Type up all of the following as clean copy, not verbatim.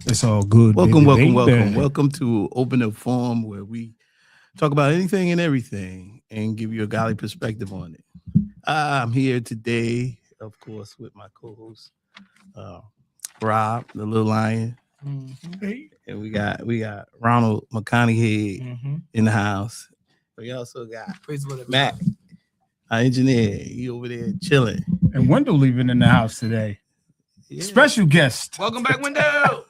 It's all good. Welcome, baby, welcome, welcome. baby. Welcome to Open Up Forum, where we talk about anything and everything and give you a golly perspective on it. I'm here today, of course, with my co-host, uh, Rob, the little lion, Hey. and we got Ronald McConaughey in the house. We also got Praise the Lord, Matt, our engineer. He over there chilling. And Wendell leaving in the house today. Yeah. Special guest. Welcome back, Wendell.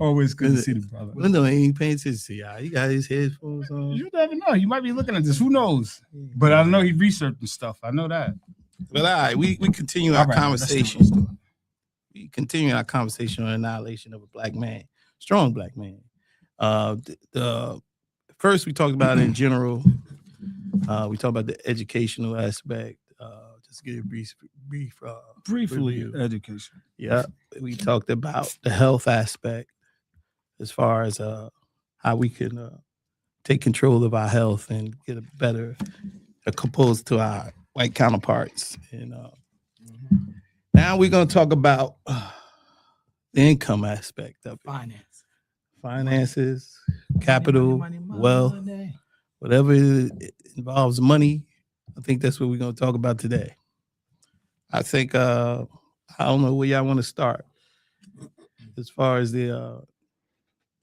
Always good to see the brother. Wendell ain't paying attention to y'all. He got his headphones on. You never know. You might be looking at this. Who knows? But I know he researching stuff. I know that. But all right, we continue our All right, conversation. let's do it. We continue our conversation on annihilation of a black man, strong black man. The first we talked about in general. We talked about the educational aspect. Just to give a brief Briefly, review. education. Yeah, we talked about the health aspect as far as how we can take control of our health and get a better composed to our white counterparts. And now we're going to talk about the income aspect of it. Finances, capital, wealth, whatever it involves money. I think that's what we're going to talk about today. I think I don't know where y'all want to start as far as the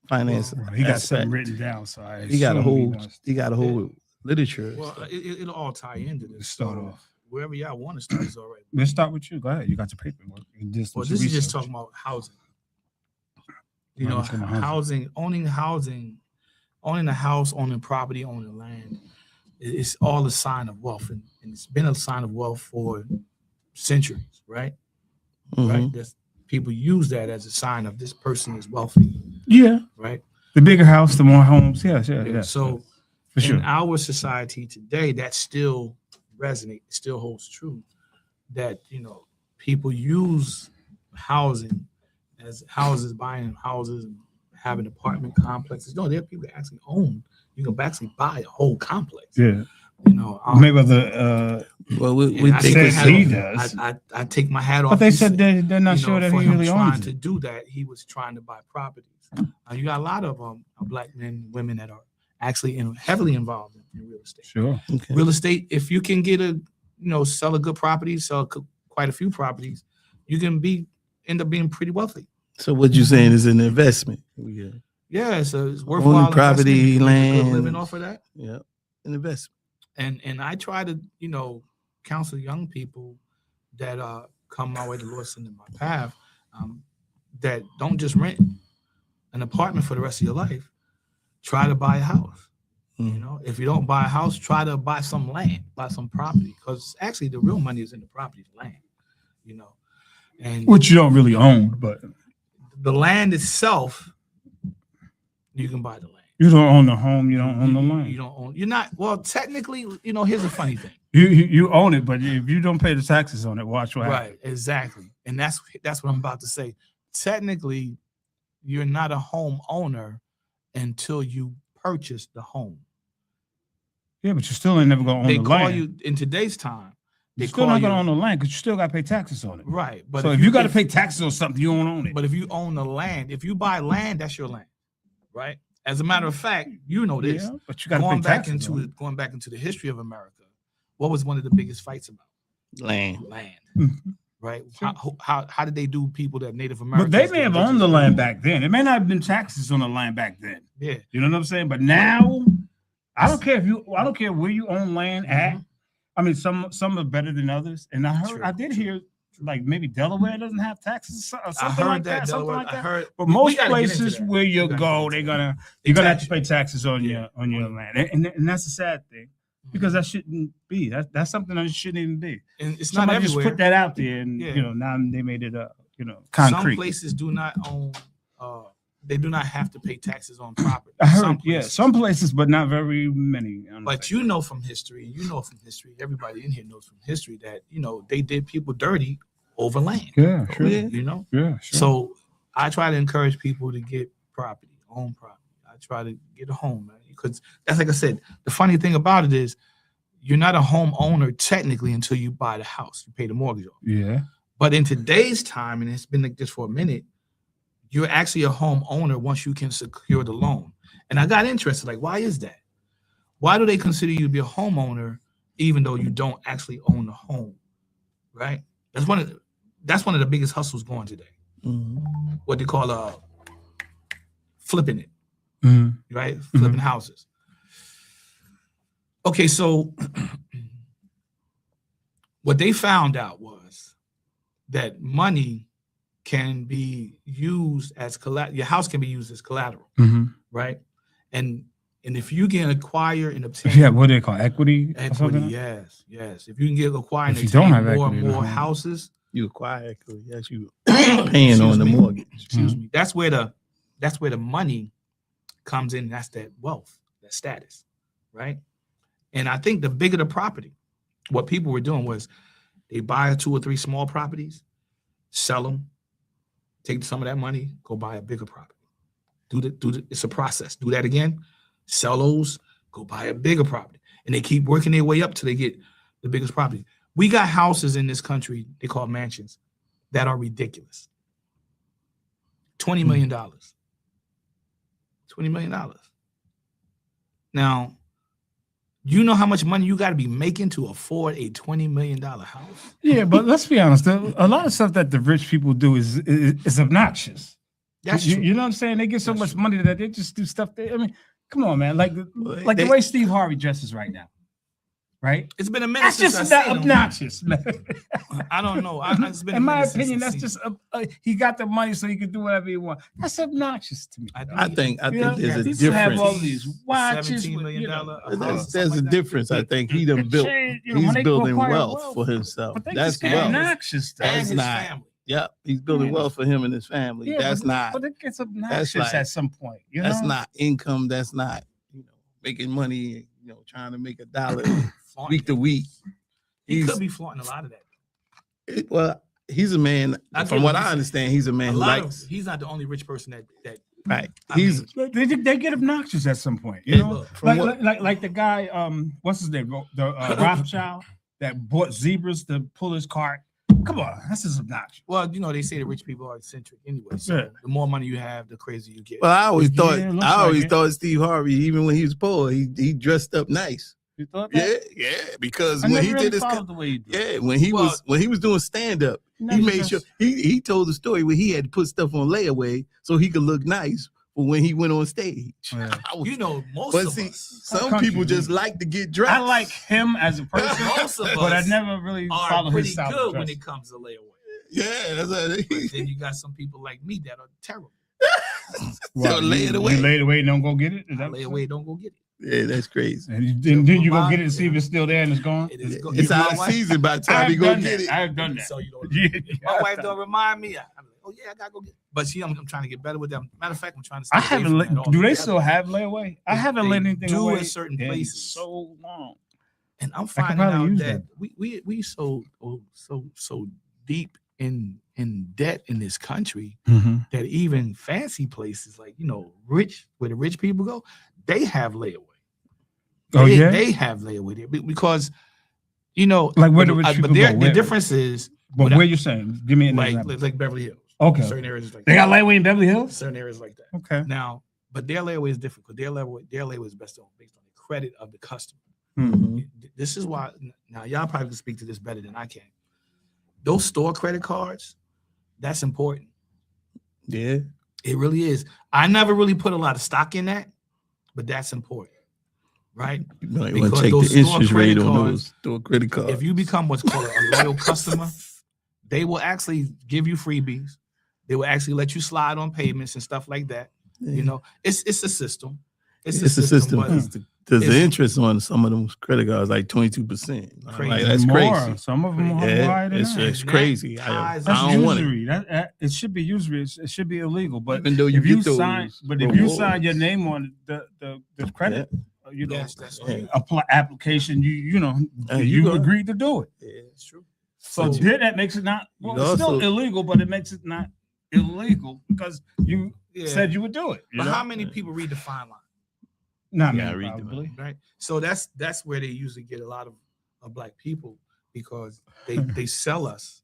finance. Well, he got aspect. something written down, so I He got a assume whole. wants He got a whole literature. Well, it'll all tie into this. to start So off. wherever y'all want to start is all right. Let's start with you. Go ahead. You got your paperwork. You did some Well, this is just research. talking about housing. You Right, know, it's talking about housing, owning a house, owning property, owning land. It's all a sign of wealth, and it's been a sign of wealth for centuries, right? Mhm. Right. That's, people use that as a sign of this person is wealthy, Yeah. right? The bigger house, the more homes. Yes, yeah. So for sure. in our society today, that still resonates, still holds true. That people use housing as houses, buying houses, and having apartment complexes. No, there are people that actually own. You can actually buy a whole complex. Yeah. Maybe the Well, we and I think take says my hat he off- does. I take my hat off. but they to said say, they're not sure that for he him really trying owns to it. do that, he was trying to buy properties. You got a lot of black men, women that are actually heavily involved in real estate. Sure. okay. Real estate, if you can get sell a good property, sell quite a few properties, you can end up being pretty wealthy. So what you saying is an investment? Yeah, so it's worthwhile. Owning property, investment. You can make a good land. living off of that. Yeah, an investment. And I try to counsel young people that come my way, the Lord send in my path, that don't just rent an apartment for the rest of your life. Try to buy a house. If you don't buy a house, try to buy some land, buy some property, because actually the real money is in the property, the land. And Which you don't really own, but the land itself, you can buy the land. you don't own the home. You don't own the land. You don't own. You're not. Well, technically, here's a funny thing. You own it, but if you don't pay the taxes on it, watch what happens. Right, exactly. And that's what I'm about to say. Technically, you're not a homeowner until you purchase the home. Yeah, but you still ain't never gonna own They the call land. you in today's time. They You're still call not gonna you own the land because you still gotta pay taxes on it. right. But So if you gotta pay taxes on something, you don't own it. But if you own the land, if you buy land, that's your land, right? As a matter of fact, you know this. Yeah, but you gotta Going pay back taxes on going back into the history of America, what was one of the biggest fights about? Land. Land, Mhm. right? Sure. How did they do people that Native But Americans? they may did? have They owned just- the land back then. It may not have been taxes on the land back then. Yeah. You know what I'm saying? But now, I don't care where you own land at. Mhm. I mean, some are better than others. And True, I did hear like maybe Delaware doesn't have taxes or I something heard like that. something Delaware. like I that. heard. But we most gotta get into places that. where you We gotta go, get into you're that. gonna have to pay Tax taxes on Yeah. your land, and that's a sad thing because that shouldn't be. That's something that shouldn't even be. and it's not Somebody just everywhere. put that out there, and Yeah. now they made it Some concrete. places do not own. They do not have to pay taxes on property. I heard, Some places. some places, but not very many. But you know from history, everybody in here knows from history that they did people dirty over land. yeah, sure, Yeah. yeah, sure. So I try to encourage people to get property, own property. I try to get a home, man, because that's like I said. The funny thing about it is, you're not a homeowner technically until you buy the house. You pay the mortgage off. yeah, But in today's time, and it's been like this for a minute, you're actually a homeowner once you can secure the loan. And I got interested, like, why is that? Why do they consider you to be a homeowner even though you don't actually own the home? Right? That's one of the biggest hustles going today. What they call flipping it, right? Flipping houses. Okay, so what they found out was that money can be used as collateral. Your house can be used as collateral, right? And if you can acquire and obtain, Yeah, what do they call equity? or equity, something? yes. If you can get acquired If and you don't obtain have more equity and in the more home. houses, You acquire equity. Yes, you paying on the mortgage. Excuse me. That's where the money comes in. That's that wealth, that status, right? And I think the bigger the property, what people were doing was they buy 2 or 3 small properties, sell them, take some of that money, go buy a bigger property. It's a process. Do that again, sell those, go buy a bigger property, and they keep working their way up till they get the biggest property. We got houses in this country they call mansions that are ridiculous. $20 million. $20 million. Now, you know how much money you got to be making to afford a $20 million house? Yeah, but let's be honest. A lot of stuff that the rich people do is obnoxious. That's you, true. you know what I'm saying? They get so That's much true. money that they just do stuff. I mean, come on, man. Like the way Steve Harvey dresses right now, right? It's been a minute That's since just I seen him. obnoxious, man. I don't know. It's been a In my minute since opinion, I've that's seen just he got the money so he can do whatever he wants. That's obnoxious to me. I think Yeah, there's a people have all difference. these watches. $17 with, million you know, There's a difference. I think he done built. He's building wealth for himself. But they That's just get wealth. obnoxious. and That's his not- family. Yep, he's building Yeah. wealth for him and his family. Yeah, That's not. But it gets obnoxious at some point. You That's know? not income. That's not making money. Trying to make $1 week to week. He could be flaunting a lot of that. Well, he's a man. I From get what what I you're saying. understand, he's a man A who lot of, likes. he's not the only rich person that Right. I He's mean, They get obnoxious at some point. You Yeah, know, look, from like the guy, what's his name, the Rothschild that bought zebras to pull his cart. Come on, that's just obnoxious. well, they say the rich people are eccentric anyway. So Yeah. the more money you have, the crazier you get. Well, I always thought. Yeah, it looks I always like it. thought Steve Harvey, even when he was poor, he dressed up nice. You thought that? Yeah. Because I when never he really did his, followed the way he did. yeah, when he was doing stand up, No, he you made just- sure he told the story where he had to put stuff on layaway so he could look nice for when he went on stage. Yeah. I was- Most but of see, us some country, people just man. like to get dressed. I like him as a person, Most of but I us never really are followed pretty his style. good of when dress. it comes to layaway. Yeah, that's But then you got some people like me that are terrible. They'll lay it away. You lay it away and don't go get it. Is I that lay away, don't go get it. Yeah, that's crazy. And then you go get it and see if it's still there and it's gone. It is go- It's my out of wife- season by the time he go get it. I've done that. So you don't. Yeah. My wife don't remind me. I'm like, oh yeah, I gotta go get it. But see, I'm trying to get better with them. Matter of fact, I'm trying to. Stay I away haven't. from Let, that do they altogether. still have layaway? I haven't They let anything do away in certain in places. so long. And I'm could finding probably out use that we so deep in debt in this country that even fancy places like rich where the rich people go, they have layaway. Oh yeah. They have layaway there because Like where the rich people but go? the Where? difference is But where you saying? Give me an example. like Beverly Hills. Okay. Certain areas like They got that. layaway in Beverly Hills. Certain areas like that. Okay. Now, but their layaway is different because their layaway is based on the credit of the customer. Mhm. This is why now y'all probably can speak to this better than I can. Those store credit cards, that's important. Yeah. It really is. I never really put a lot of stock in that, but that's important, right? You might Because want to check those the store interest rate credit on cards, those store credit cards. If you become what's called a loyal customer, they will actually give you freebies. They will actually let you slide on payments and stuff like that. It's a system. It's a system. but There's the it's- interest on some of those credit cards, like 22%. Crazy. Like, that's More. crazy. Some of them are Yeah, higher than it's that. it's crazy. That's That's I don't want it. usury. It should be usury. It should be illegal. But Even though you if you get those sign, but if you rewards. sign your name on the credit, Yes, that's Yeah. application, you you go- agreed to do it. Yeah. it's true. So then that makes it not. You Well, it's still also- illegal, but it makes it not illegal because you Yeah. said you would do it. But how many people read the fine line? Not Yeah, many, read them. probably. Right. So that's where they usually get a lot of black people because they sell us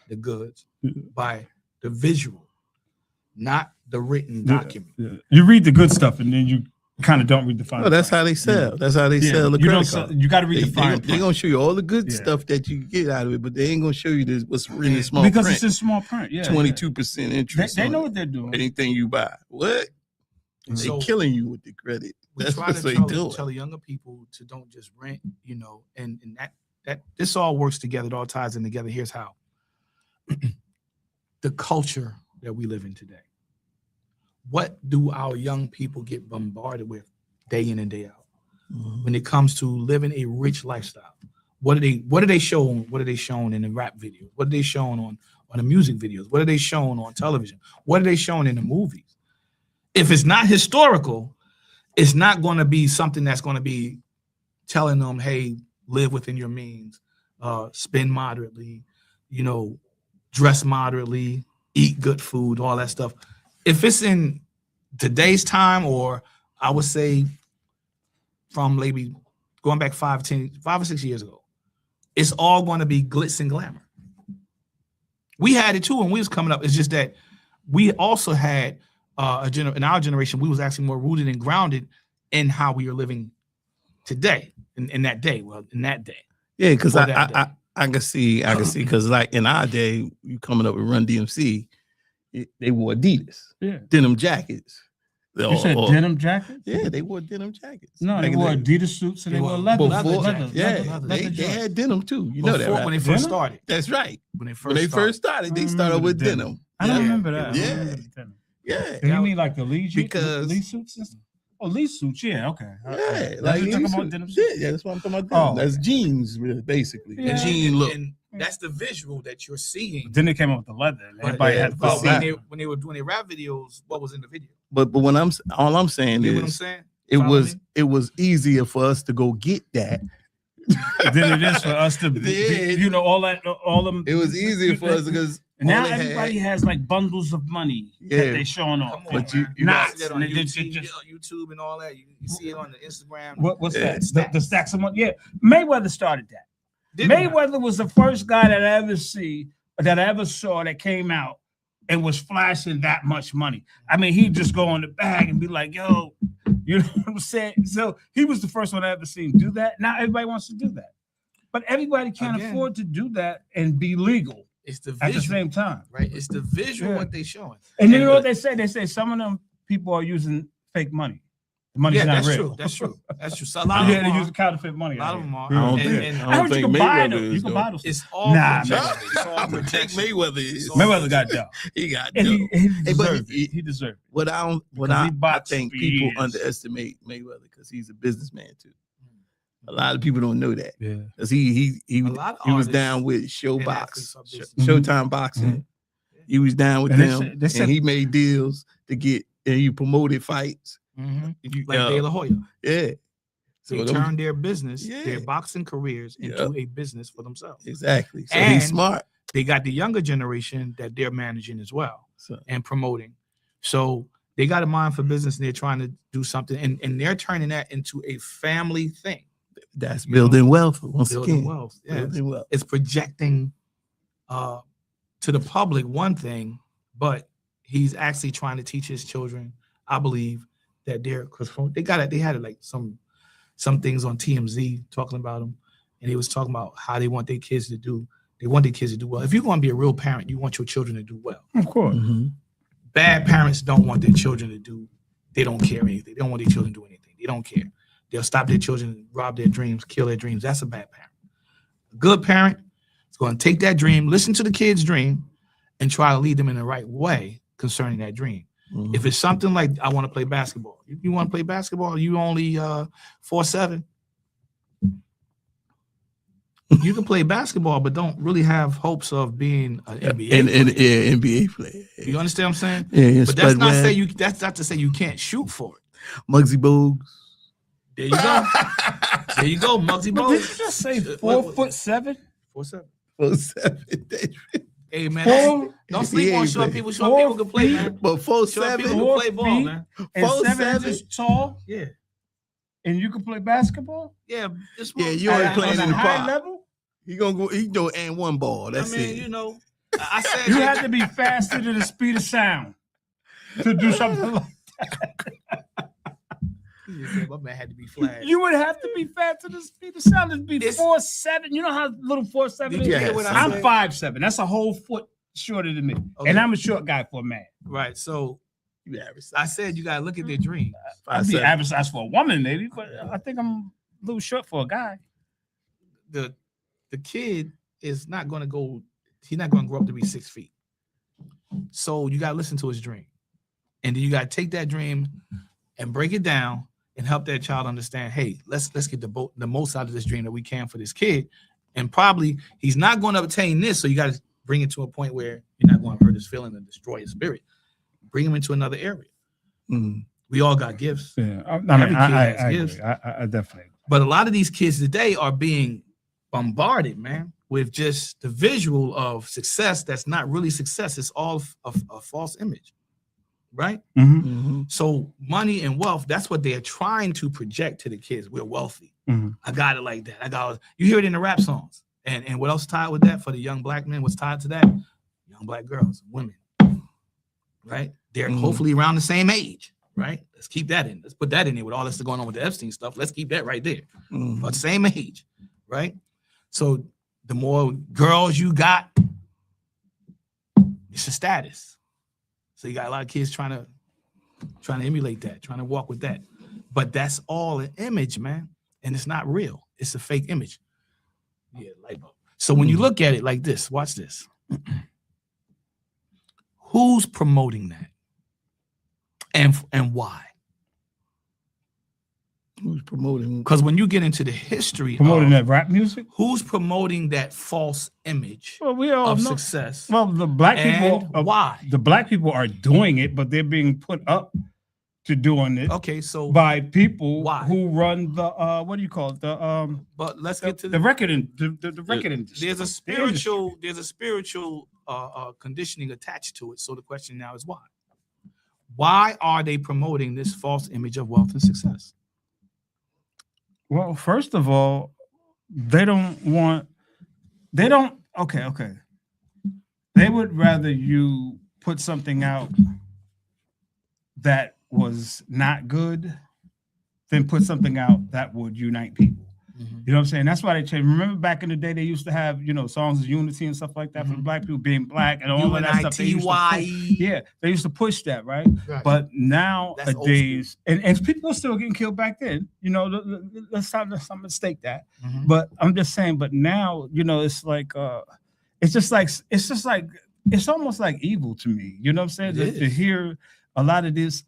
the goods by the visual, not the written Yeah, document. yeah. You read the good stuff and then you kind of don't read the fine. Oh, that's print. how they sell. That's how they sell the you credit card. You got to read the fine. They're gonna show you all the good Yeah. stuff that you get out of it, but they ain't gonna show you this what's written in small because print. it's in small print. Yeah, 22% interest. They know on what they're doing. anything you buy. What? They So- killing you with the credit. We That's try what to they tell, doing. tell the younger people to don't just rent, and that this all works together. It all ties in together. Here's how. The culture that we live in today. What do our young people get bombarded with day in and day out Mhm. when it comes to living a rich lifestyle? What are they showing? What are they showing in the rap videos? What are they showing on the music videos? What are they showing on television? What are they showing in the movies? If it's not historical, it's not going to be something that's going to be telling them, hey, live within your means, spend moderately, dress moderately, eat good food, all that stuff. If it's in today's time, or I would say from maybe going back 5 or 6 years ago, it's all going to be glitz and glamour. We had it too when we was coming up. It's just that we also had in our generation, we was actually more rooted and grounded in how we are living today, in that day. Well, in that day. Yeah, because For that day. I can see because like in our day, you coming up with Run DMC, they wore Adidas Yeah. denim jackets. You said denim jackets? Yeah, they wore denim jackets. No, they Back in wore the- Adidas suits and they wore leather. Before, jackets. yeah, they had denim too. You know that, Before, right? when they Denim? first started. That's right. When they first When they first started, they started with denim. I don't Yeah. remember that. I don't Yeah. remember the denim. Yeah, Do you mean like the Lee Because- Lee suits? And stuff? Oh, Lee suits. Yeah, okay. yeah, Like you talking these- about denim yeah, suits? yeah, that's what I'm talking about. Oh. That's jeans, really, basically. Yeah. The jean look. And that's the visual that you're seeing. Then they came up with the leather. And But- everybody yeah, had to but follow see, that. when they were doing their rap videos, what was in the video? But when all I'm saying You know what I'm is saying? it Follow was me? it was easier for us to go get that. Than it is for us to, Yeah. all them. It was easier for us because And now all they had- everybody has like bundles of money Yeah. that they showing off. Come on, But you- man. you Knots, see that and on they did YouTube, just- YouTube and all that. You see it on the Instagram. What's Yeah. that? The stacks of money. Yeah, Mayweather started that. Didn't he? Mayweather was the first guy that I ever saw that came out and was flashing that much money. I mean, he'd just go on the bag and be like, "Yo," you know what I'm saying? So he was the first one I ever seen do that. Now everybody wants to do that, but everybody can't Again. afford to do that and be legal It's the at the visual, same time. right? It's the visual Yeah. what they showing. And you know what they say? They say some of them people are using fake money. The money's Yeah, not that's real. true. That's true. That's true. So a lot of Yeah, them they are. use counterfeit money. A lot out of them here. are. I don't And- think and I heard you can buy Mayweather them. You is, can though. buy those. It's all Nah, protection. It's all I think protection. Mayweather is. Mayweather got dough. He got And dough. he but deserved he- it. He deserved it. What Because he I boxed think for people years. underestimate Mayweather because he's a businessman too. A lot of people don't know that Yeah. because he A lot of was artists down with and Showbox, athletes are business. Showtime Boxing. He was down with And they them, said- they said- and he made deals to get and he promoted fights. Mhm. You- Like De La Hoya. yeah. They them- turned their business, Yeah. their boxing careers, into a business for themselves. exactly. So And- he's smart. They got the younger generation that they're managing as well So and promoting. So they got a mind for business and they're trying to do something, and they're turning that into a family thing. that's You building wealth once Building again. wealth. Yeah. Building wealth. It's projecting to the public one thing, but he's actually trying to teach his children, I believe, that because they had like some things on TMZ talking about him, and he was talking about how they want their kids to do. They want their kids to do well. If you're going to be a real parent, you want your children to do well. Of course. Mhm. Bad parents don't want their children to do. They don't care anything. They don't want their children to do anything. They don't care. They'll stop their children, rob their dreams, kill their dreams. That's a bad parent. A good parent is going to take that dream, listen to the kid's dream, and try to lead them in the right way concerning that dream. Mhm. If it's something like I want to play basketball, you want to play basketball, you only 4'7". You can play basketball, but don't really have hopes of being an NBA and player. yeah, NBA player. You understand what I'm saying? Yeah, yeah. But that's Spud not Webb, say you. That's not to say you can't shoot for it. Muggsy Bogues. There you go. There you go, Muggsy But did you Bogues. just say What- 4'7"? 4'7". 4'7". Hey man, Four- don't sleep He on ain't short play. people. Short people can play, feet. man. But Short people 4'7", can Four play ball, feet. man. And 7 4'7". inches tall, Yeah, and you can play basketball? yeah. This Yeah, one- you ain't I- playing on in a the high park. level? He gonna go. He go and one ball. That's I mean, it. you know, I said You have to be faster than the speed of sound. to do something like You said my man had to be flat. you would have to be fat to the speed of sound. It'd be This- 4'7". You know how little 4'7" Did is? you hear what I I'm said? 5'7". That's a whole foot shorter than me. Okay. And I'm a short guy for a man. Right. So You average I said you gotta look at their dreams. I'd be average size for a woman, maybe, but I think I'm a little short for a guy. The kid is not gonna go. He's not gonna grow up to be 6 feet. So you gotta listen to his dream, and then you gotta take that dream and break it down and help that child understand. Hey, let's get the most out of this dream that we can for this kid. And probably he's not going to obtain this, so you got to bring it to a point where you're not going to hurt his feeling and destroy his spirit. Bring him into another area. Mhm. We all got gifts. Yeah, I mean, I agree. agree. I definitely. But a lot of these kids today are being bombarded, man, with just the visual of success that's not really success. It's all a false image, right? Mm-hmm. Mhm. So money and wealth, that's what they're trying to project to the kids. We're wealthy. Mhm. I got it like that. I got it. You hear it in the rap songs. And what else tied with that for the young black men? What's tied to that? Young black girls, women, right? They're Mhm. hopefully around the same age, right? Let's keep that in. Let's put that in there with all this going on with the Epstein stuff. Let's keep that right there. Mhm. About the same age, right? So the more girls you got, it's a status. So you got a lot of kids trying to emulate that, trying to walk with that. But that's all an image, man. And it's not real. It's a fake image. Yeah, light bulb. So when you look at it like this, watch this. Who's promoting that? And why? Who's promoting? Because when you get into the history Promoting of that rap music. who's promoting that false image Well, we all of know. success, Well, the black people. and why? The black people are doing it, but they're being put up to doing it Okay, so by people Why? who run the what do you call it? but let's get to The record the record industry. there's a The industry. spiritual conditioning attached to it. So the question now is why? Why are they promoting this false image of wealth and success? Well, first of all, they don't. Okay. They would rather you put something out that was not good than put something out that would unite people. You know what I'm saying? That's why they changed. Remember back in the day, they used to have, songs of unity and stuff like that for the black people being black and all of that stuff. They used to push, UNITY. they used to push that, right? Right. But That's old nowadays, and people are still getting killed back then. Let's not mistake that. Mhm. But I'm just saying. But now, it's like, it's almost like evil to me. You know what I'm saying? It To is. hear a lot of this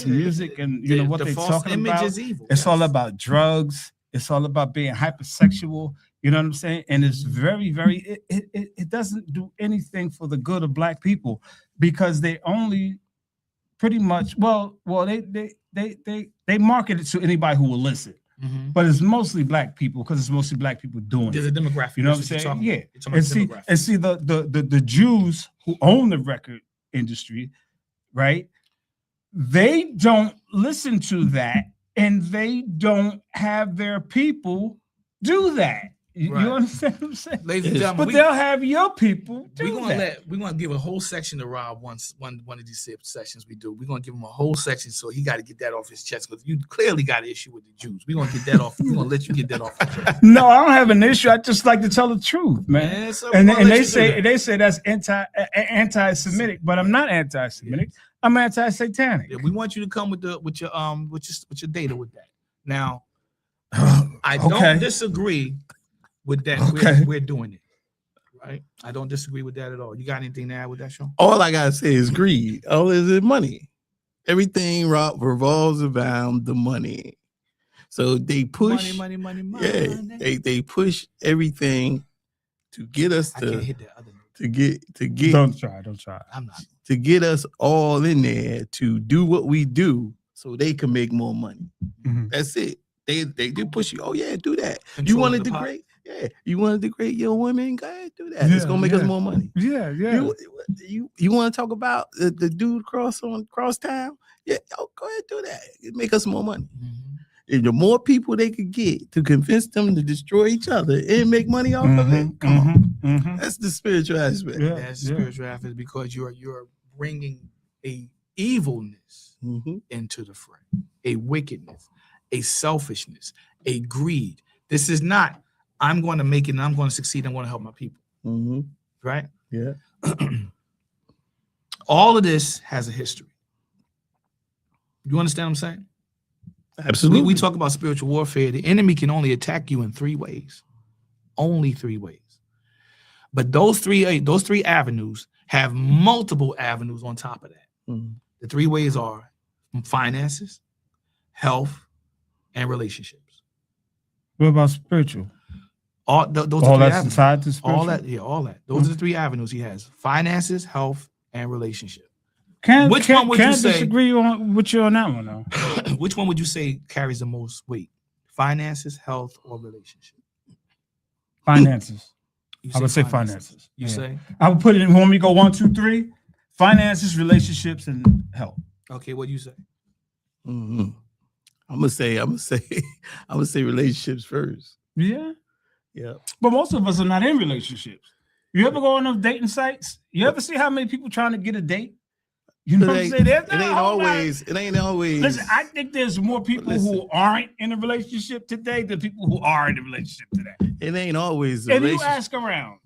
music and what the they're false talking image about. is evil. It's all Yes. about drugs. It's all about being hypersexual. You know what I'm saying? And it's very, very. It doesn't do anything for the good of black people because they only pretty much. Well, they market it to anybody who will listen, Mhm. but it's mostly black people because it's mostly black people doing There's it. a demographic. You know what I'm That's you're saying? talking Yeah. about. You're talking about the demographic. And see the Jews who own the record industry, right? They don't listen to that, and they don't have their people do that. You Right. understand what I'm saying? Ladies and Yes. gentlemen, But they'll have your people do we're gonna give a whole section to Rob one of these sessions we do. We're gonna give him a whole section so he got to get that off his chest because you clearly got an issue with the Jews. We're gonna get that off. We're gonna let you get that off your chest. No, I don't have an issue. I just like to tell the truth, man. Man, so And, we're gonna and let they you do say that. that's anti-Semitic, but I'm not anti-Semitic. I'm anti-satanic. Yeah, we want you to come with your data with that. Now, I Okay. don't disagree with that. Okay. We're doing it, right? I don't disagree with that at all. You got anything to add with that, Sean? All I gotta say is greed. All is it money. Everything revolves around the money. So they push. Money. Yeah, they push everything to get us I can't to hit that other note. to get Don't try. I'm not. to get us all in there to do what we do so they can make more money. Mhm. That's it. They do push you. Oh yeah, do that. You Controlling want to the pot. degrade? Yeah. You want to degrade your women? Go ahead, do that. It's Yeah, gonna make us yeah. more money. Yeah. You want to talk about the dude cross town? Yeah, go ahead, do that. It make us more money. Mhm. And the more people they could get to convince them to destroy each other and make money off of it, come on. That's the spiritual aspect. Yeah, That's yeah. spiritual aspect because you're bringing a evilness Mhm. into the fray, a wickedness, a selfishness, a greed. This is not, I'm going to make it and I'm going to succeed. I'm going to help my people, Mhm. right? Yeah. All of this has a history. You understand what I'm saying? Absolutely. We talk about spiritual warfare. The enemy can only attack you in 3 ways. Only 3 ways. But those three avenues have multiple avenues on top of that. Mhm. The 3 ways are finances, health, and relationships. What about spiritual? Those All are 3 that's avenues. inside the spiritual. All that, yeah, all that. Those are the 3 avenues he has: finances, health, and relationship. Which one would you can't say- disagree with you on that one though? Which one would you say carries the most weight? Finances, health, or relationship? Finances. You I would say finances. You Yeah. say? I would put it in when we go 1, 2, 3. Finances, relationships, and health. Okay, what do you say? Mhm. I'm gonna say relationships first. Yeah. Yeah. But most of us are not in relationships. You ever go on those dating sites? You ever see how many people trying to get a date? You know what I'm saying? There's It not a ain't whole lot of- always. It ain't always. Listen, I think there's more people who aren't in a relationship today than people who are in a relationship today. It ain't always. A And you relationship. ask around.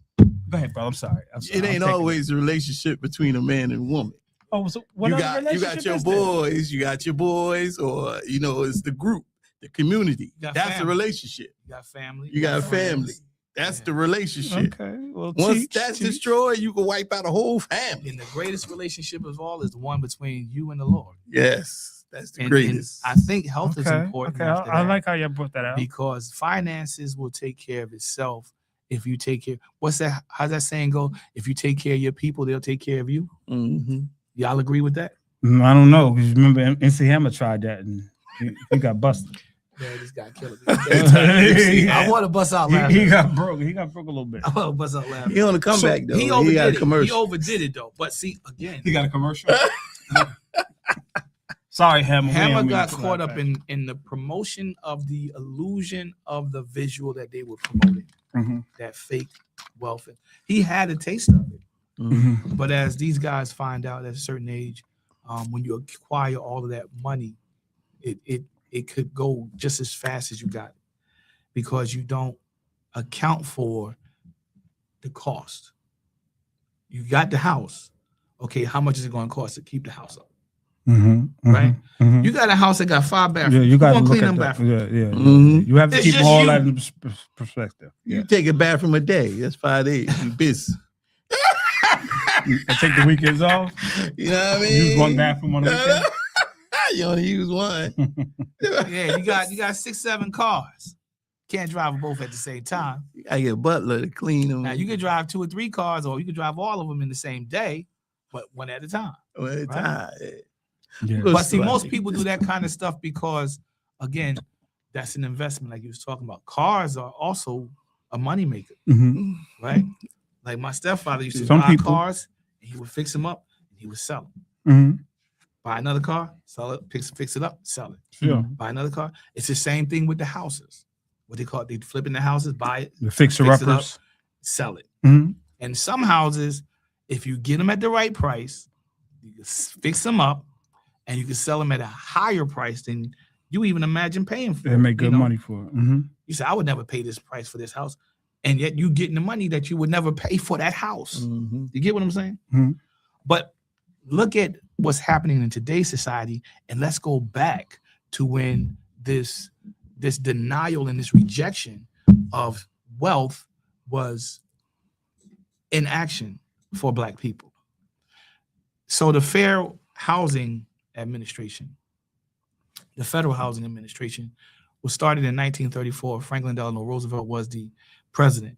Go ahead, bro. I'm sorry. It ain't always a relationship between a man and woman. Oh, so what You other got relationship your is there? boys. You got your boys, or it's the group, the community. got That's family. a relationship. You got family. You got friends. family. That's Yeah. the relationship. Okay. Well, Once teach, that's teach. destroyed, you can wipe out a whole family. And the greatest relationship of all is the one between you and the Lord. Yes, that's the And greatest. I think health is Okay. important. Okay. after I that, like how you brought that out. because finances will take care of itself if you take care. What's that? How's that saying go? If you take care of your people, they'll take care of you. Mhm. Y'all agree with that? I don't know because remember MC Hammer tried that and he got busted. Yeah, this guy killing He- I want to bust out he laughing. got broke. He got broke a little bit. I want to bust out laughing. He on the comeback though. He He overdid got a it. He commercial. overdid it though. But see, again, He got a commercial. Sorry, Hammer. Hammer got caught up in the promotion of the illusion of the visual that they were promoting, that fake wealth. He had a taste of it. Mhm. But as these guys find out at a certain age, when you acquire all of that money, it could go just as fast as you got it, because you don't account for the cost. You got the house. Okay, how much is it going to cost to keep the house up? Right? You got a house that got 5 bathrooms. Yeah, you got to Who gonna look clean at them that. bathrooms? Yeah. Mhm. You have to It's keep just all you. that in perspective. You take a bathroom a day. That's 5 days. You busy. And take the weekends off. You know what I mean? Use one bathroom on the weekend. You only use one. Yeah, you got 6, 7 cars. Can't drive them both at the same time. You gotta get a butler to clean them. Now you can drive 2 or 3 cars, or you can drive all of them in the same day, but one at a time. one at a Right. time. Yeah. Good But see, stuff. most people do that kind of stuff because, again, that's an investment, like you was talking about. Cars are also a moneymaker, Mhm. right? Like my stepfather used to Some buy people- cars, and he would fix them up, and he would sell them. Mhm. Buy another car, sell it, fix it up, sell it. Sure. Buy another car. It's the same thing with the houses. What they call it, they flipping the houses, buy it, The fixer Fix it up. uppers. sell it. Mhm. And some houses, if you get them at the right price, you can fix them up, and you can sell them at a higher price than you even imagine paying for. They make you good know? money for it. Mhm. You say, I would never pay this price for this house, and yet you getting the money that you would never pay for that house. Mhm. You get what I'm saying? Mhm. But look at what's happening in today's society, and let's go back to when this denial and this rejection of wealth was in action for Black people. So the Fair Housing Administration, the Federal Housing Administration, was started in 1934. Franklin Delano Roosevelt was the president.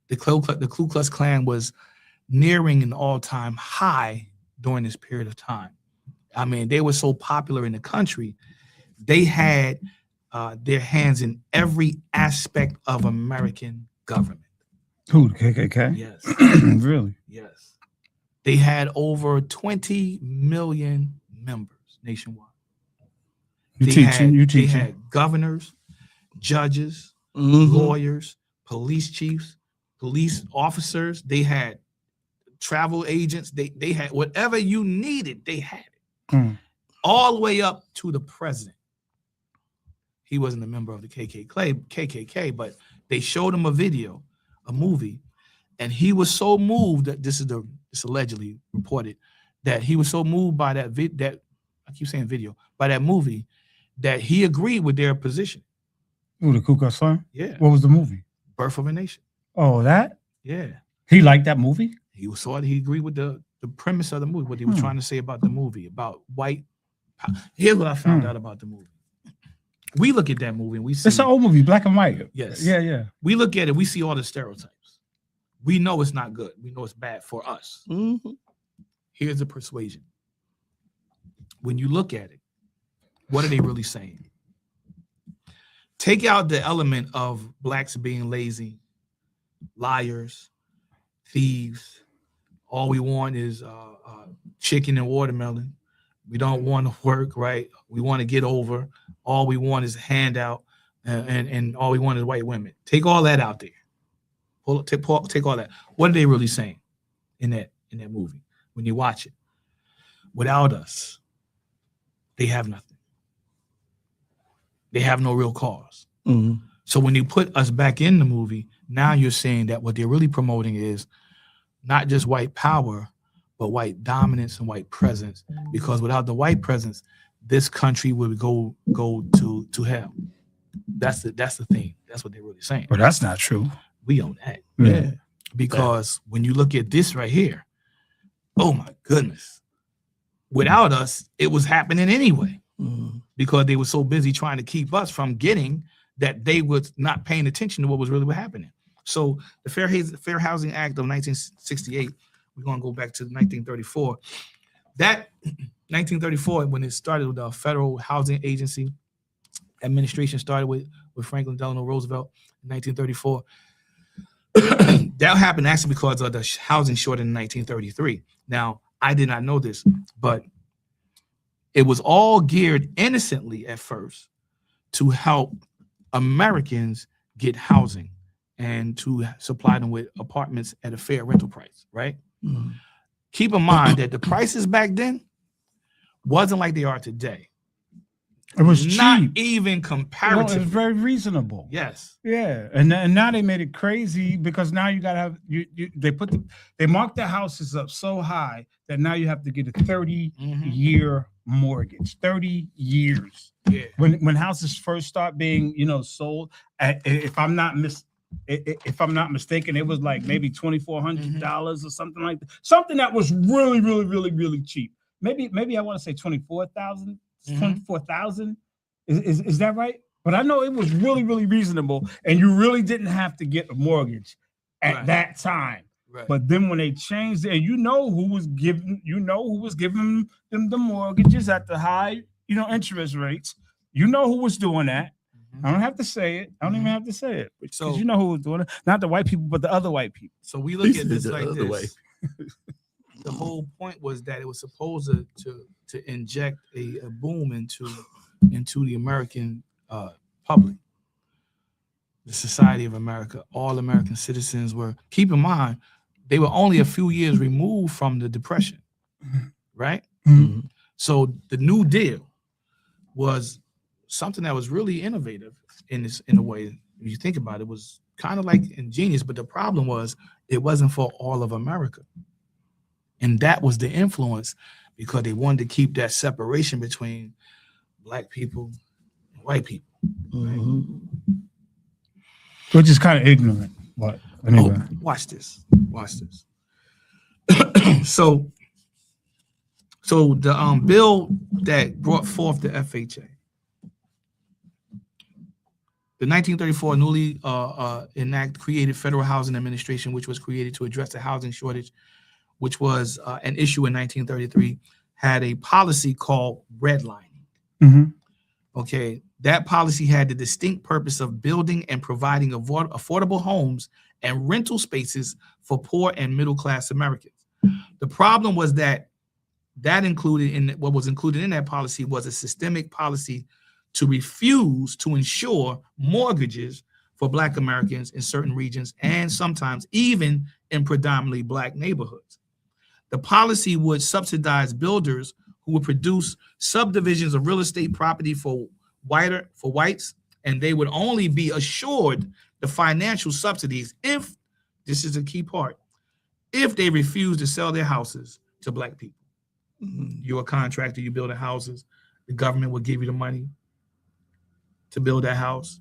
The Ku Klux Klan was nearing an all-time high during this period of time. I mean, they were so popular in the country, they had their hands in every aspect of American government. Who? The KKK? Yes, Really? yes. They had over 20 million members nationwide. You They teaching? You They teaching? had governors, judges, Mhm. lawyers, police chiefs, police officers. They had travel agents. They had whatever you needed, they had it. Hmm. all the way up to the president. He wasn't a member of the KKK, but they showed him a movie, and he was so moved that this allegedly reported that he was so moved by that by that movie, that he agreed with their position. Ooh, the Ku Klux Klan? Yeah, What was the movie? Birth of a Nation. Oh, that? Yeah, He liked that movie? he agreed with the premise of the movie, what they were trying to say about the movie, about white. Here's what I found out about the movie. We look at that movie and we see It's an old movie, black and white. Yes. Yeah. we look at it, we see all the stereotypes. We know it's not good. We know it's bad for us. Mm-hmm. Here's the persuasion. When you look at it, what are they really saying? Take out the element of blacks being lazy, liars, thieves. All we want is chicken and watermelon. We don't want to work, right? We want to get over. All we want is a handout, and all we want is white women. Take all that out there. Take all that. What are they really saying in that movie when you watch it? Without us, they have nothing. They have no real cause. Mm-hmm. So when you put us back in the movie, now you're saying that what they're really promoting is not just white power, but white dominance and white presence. Because without the white presence, this country would go to hell. That's the thing. That's what they're really saying. But that's not true. We own that. Yeah. Because when you look at this right here, oh my goodness. Without us, it was happening anyway. Mm-hmm. Because they were so busy trying to keep us from getting that they was not paying attention to what was really happening. So the Fair Housing Act of 1968, we're going to go back to 1934. That 1934, when it started with the Federal Housing Agency administration, started with Franklin Delano Roosevelt in 1934. That happened actually because of the housing shortage in 1933. Now, I did not know this, but it was all geared innocently at first to help Americans get housing and to supply them with apartments at a fair rental price, right? Mm-hmm. Keep in mind that the prices back then wasn't like they are today. It was Not cheap. even Well, comparative. it was very reasonable. Yes. Yeah, and now they made it crazy because now you gotta have they marked the houses up so high that now you have to get a 30-year mortgage. 30 years. Yeah. When houses first start being sold, if I'm not mistaken, it was like maybe $2,400 or something like that. Something that was really, really, really, really cheap. Maybe I want to say 24,000. 24,000. Is that right? But I know it was really, really reasonable, and you really didn't have to get a mortgage at that time. Right. But then when they changed it, who was giving them the mortgages at the high, interest rates. You know who was doing that. I don't have to say it. I don't even have to say it. So you know who was doing it. Not the white people, but the other white people. So we look at this The like other this. way. The whole point was that it was supposed to inject a boom into the American public, the society of America. All American citizens were. Keep in mind, they were only a few years removed from the Depression, right? Mm-hmm. So the New Deal was something that was really innovative in a way. If you think about it, it was kind of like ingenious, but the problem was it wasn't for all of America. And that was the influence because they wanted to keep that separation between black people and white people. Mm-hmm. Which is kind of ignorant. But anyway. Oh, watch this. So the bill that brought forth the FHA, the 1934 newly created Federal Housing Administration, which was created to address the housing shortage, which was an issue in 1933, had a policy called redlining. Mm-hmm. Okay, that policy had the distinct purpose of building and providing affordable homes and rental spaces for poor and middle-class Americans. The problem was that what was included in that policy was a systemic policy to refuse to insure mortgages for Black Americans in certain regions and sometimes even in predominantly Black neighborhoods. The policy would subsidize builders who would produce subdivisions of real estate property for whites, and they would only be assured the financial subsidies if, this is a key part, if they refuse to sell their houses to black people. You're a contractor, you build houses, the government will give you the money to build that house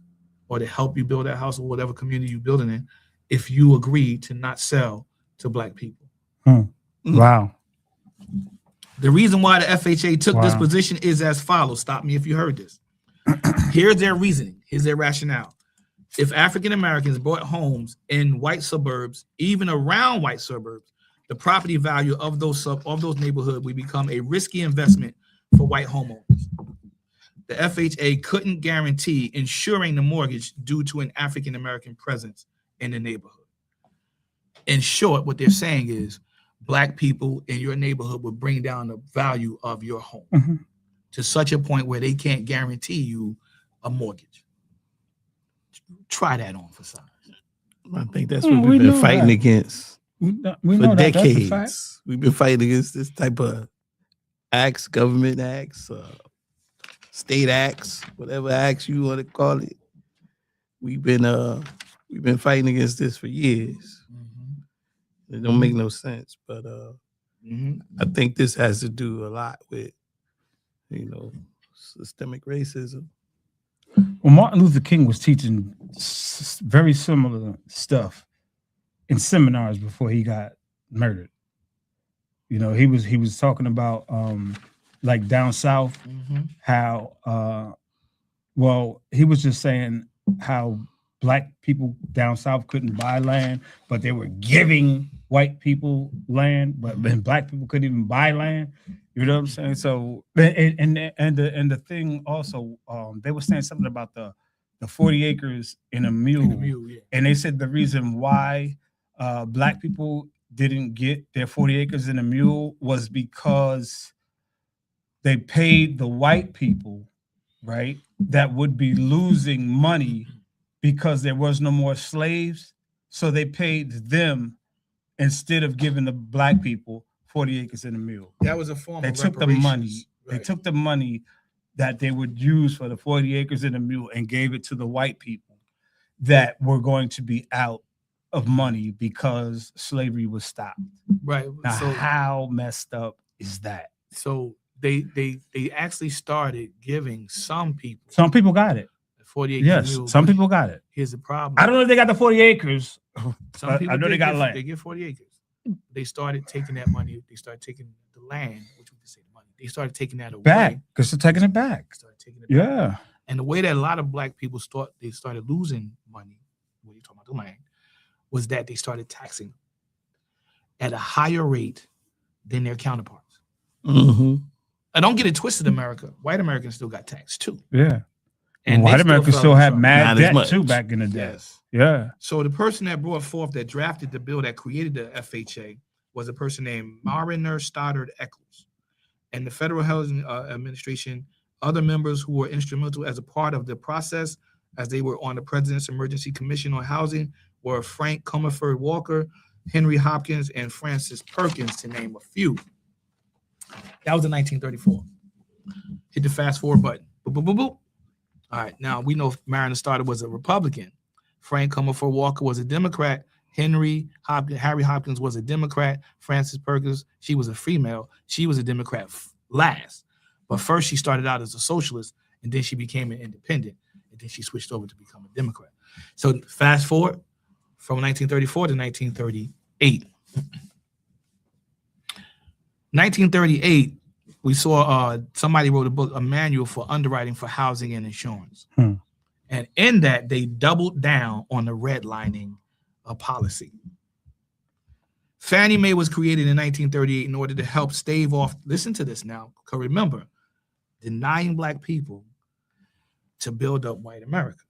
or to help you build that house or whatever community you're building in if you agree to not sell to black people. Wow. The reason why the FHA took this position is as follows. Stop me if you heard this. Here's their reasoning. Here's their rationale. If African Americans bought homes in white suburbs, even around white suburbs, the property value of those neighborhoods would become a risky investment for white homeowners. The FHA couldn't guarantee insuring the mortgage due to an African American presence in the neighborhood. In short, what they're saying is black people in your neighborhood will bring down the value of your home to such a point where they can't guarantee you a mortgage. Try that on for size. I think that's what we've been fighting against We for know that. That's a fact. decades. We've been fighting against this type of acts, government acts, state acts, whatever acts you want to call it. We've been fighting against this for years. It don't make no sense, but I think this has to do a lot with, systemic racism. Well, Martin Luther King was teaching very similar stuff in seminars before he got murdered. He was talking about like down south, how he was just saying how black people down south couldn't buy land, but they were giving white people land, but then black people couldn't even buy land. You know what I'm saying? So and the thing also, they were saying something about the 40 acres in a mule, and they said the reason why black people didn't get their 40 acres in a mule was because they paid the white people, right, that would be losing money because there was no more slaves. So they paid them instead of giving the black people 40 acres in a mule. That was a form They of took the money. Right. They took the money that they would use for the 40 acres in a mule and gave it to the white people that were going to be out of money because slavery was stopped. Right. Now, So how messed up is that? so they actually started giving some people Some people got it. 40 acres. Yes, mule, some but people got it. Here's the problem. I don't know if they got the 40 acres. Some I people know they did got get- land. They get 40 acres. They started taking that money. They started taking the land, which we can say the money. They started taking that away. Back, because they're taking it back. Started taking it back. Yeah. And the way that a lot of black people thought they started losing money, when you talking about the land, was that they started taxing at a higher rate than their counterparts. Mm-hmm. I don't get it twisted, America. White Americans still got taxed too. Yeah. And White they America fell still in had trouble. mad Not as debt much. too back in the day. Yes. Yeah. So the person that brought forth, that drafted the bill that created the FHA was a person named Mariner Stoddard Eccles. And the Federal Housing Administration, other members who were instrumental as a part of the process as they were on the President's Emergency Commission on Housing were Frank Comerford Walker, Henry Hopkins, and Francis Perkins, to name a few. That was in 1934. Hit the fast forward button. Boop, boop, boop, boop. All right, now we know Mariner Stoddard was a Republican. Frank Comerford Walker was a Democrat. Harry Hopkins was a Democrat. Francis Perkins, she was a female. She was a Democrat last. But first she started out as a socialist, and then she became an independent, and then she switched over to become a Democrat. So fast forward from 1934 to 1938. 1938, we saw somebody wrote a book, a manual for underwriting for housing and insurance. And in that, they doubled down on the redlining policy. Fannie Mae was created in 1938 in order to help stave off, listen to this now, because remember, denying black people to build up white America,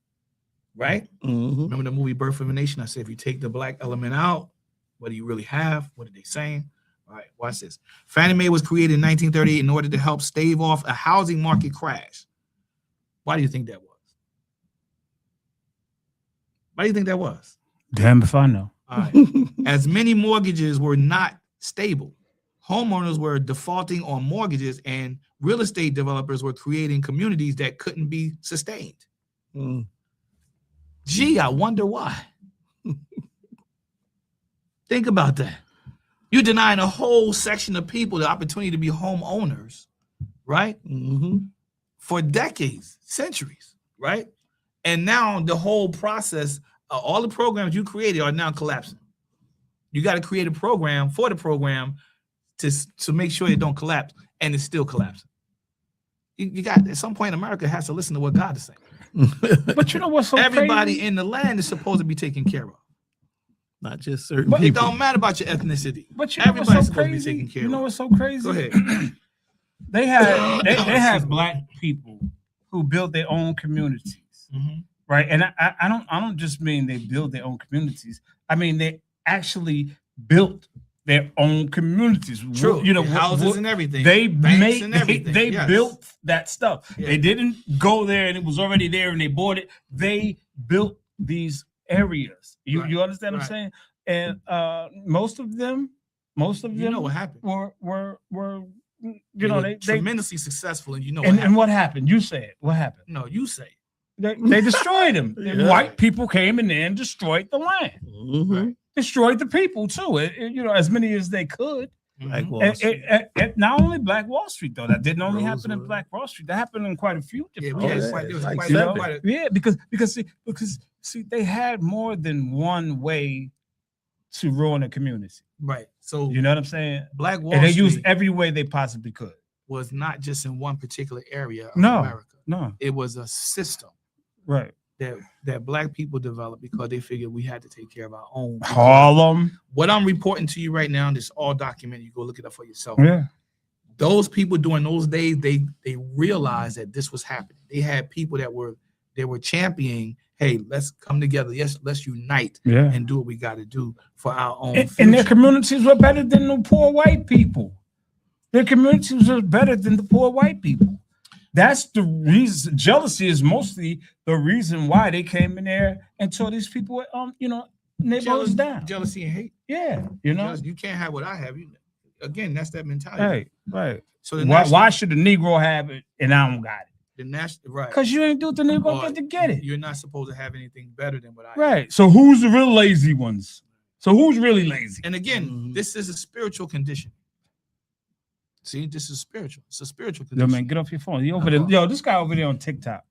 right? Mm-hmm. Remember the movie Birth of a Nation? I said, if you take the black element out, what do you really have? What are they saying? All right, watch this. Fannie Mae was created in 1938 in order to help stave off a housing market crash. Why do you think that was? Why do you think that was? Damn if I know. All right. As many mortgages were not stable, homeowners were defaulting on mortgages, and real estate developers were creating communities that couldn't be sustained. Mm. Gee, I wonder why. Think about that. You're denying a whole section of people the opportunity to be homeowners, right? Mm-hmm. For decades, centuries, right? And now the whole process, all the programs you created are now collapsing. You got to create a program for the program to make sure it don't collapse, and it's still collapsing. You got, at some point, America has to listen to what God is saying. But you know what's so Everybody crazy? in the land is supposed to be taken care of. Not just certain But It people. don't matter about your ethnicity. But you know Everybody's what's so supposed to be crazy? taken care You know of. what's so crazy? Go ahead. They had black people who built their own communities, Mhm. right? And I don't just mean they build their own communities. I mean they actually built their own communities. True. You know, houses and everything. they banks made and everything. they Yes. built that stuff. Yeah. They didn't go there and it was already there and they bought it. They built these areas. You Right. you understand what Right. I'm saying? And most of them You know what happened. were you They know were they tremendously successful, and you know what and happened. what happened? You say it. What happened? No, you say. They destroyed them. Yeah. White people came in there and destroyed the land, Mm-hmm. Right. destroyed the people too. You know, as many as they could. Black Mhm. Wall And, Street. and not only Black Wall Street though, that didn't only happen in Rosewood. Black Wall Street. That happened in quite a few Yeah, different we had yeah, quite, there was like quite, you know? quite a, Yeah, because see, they had more than one way to ruin a community. right. So You know what I'm saying? Black Wall And they Street used every way they possibly could. was not just in one particular area of No. America. No, It was a system right. that black people developed because they figured we had to take care of our own. Harlem. What I'm reporting to you right now, this is all documented. You go look it up for yourself. Yeah. Those people during those days, they realized that this was happening. They had people that were championing, hey, let's come together. Yes, let's unite Yeah. and do what we got to do for our own And their future. communities were better than the poor white people. Their communities were better than the poor white people. That's the reason. Jealousy is mostly the reason why they came in there and tore these people, neighborhoods down. Jealousy and hate. Yeah, you know. You can't have what I have. Again, that's that mentality. Right. So the Why should the Negro have it and I don't got it? the national right? Because you ain't do what the Negro Or get to get it. You're not supposed to have anything better than what I have. Right. So who's the real lazy ones? So who's really lazy? And again, Mhm. this is a spiritual condition. See, this is spiritual. It's a spiritual Yo, condition. man, get off your phone. You over there? Yo, this guy over there on TikTok.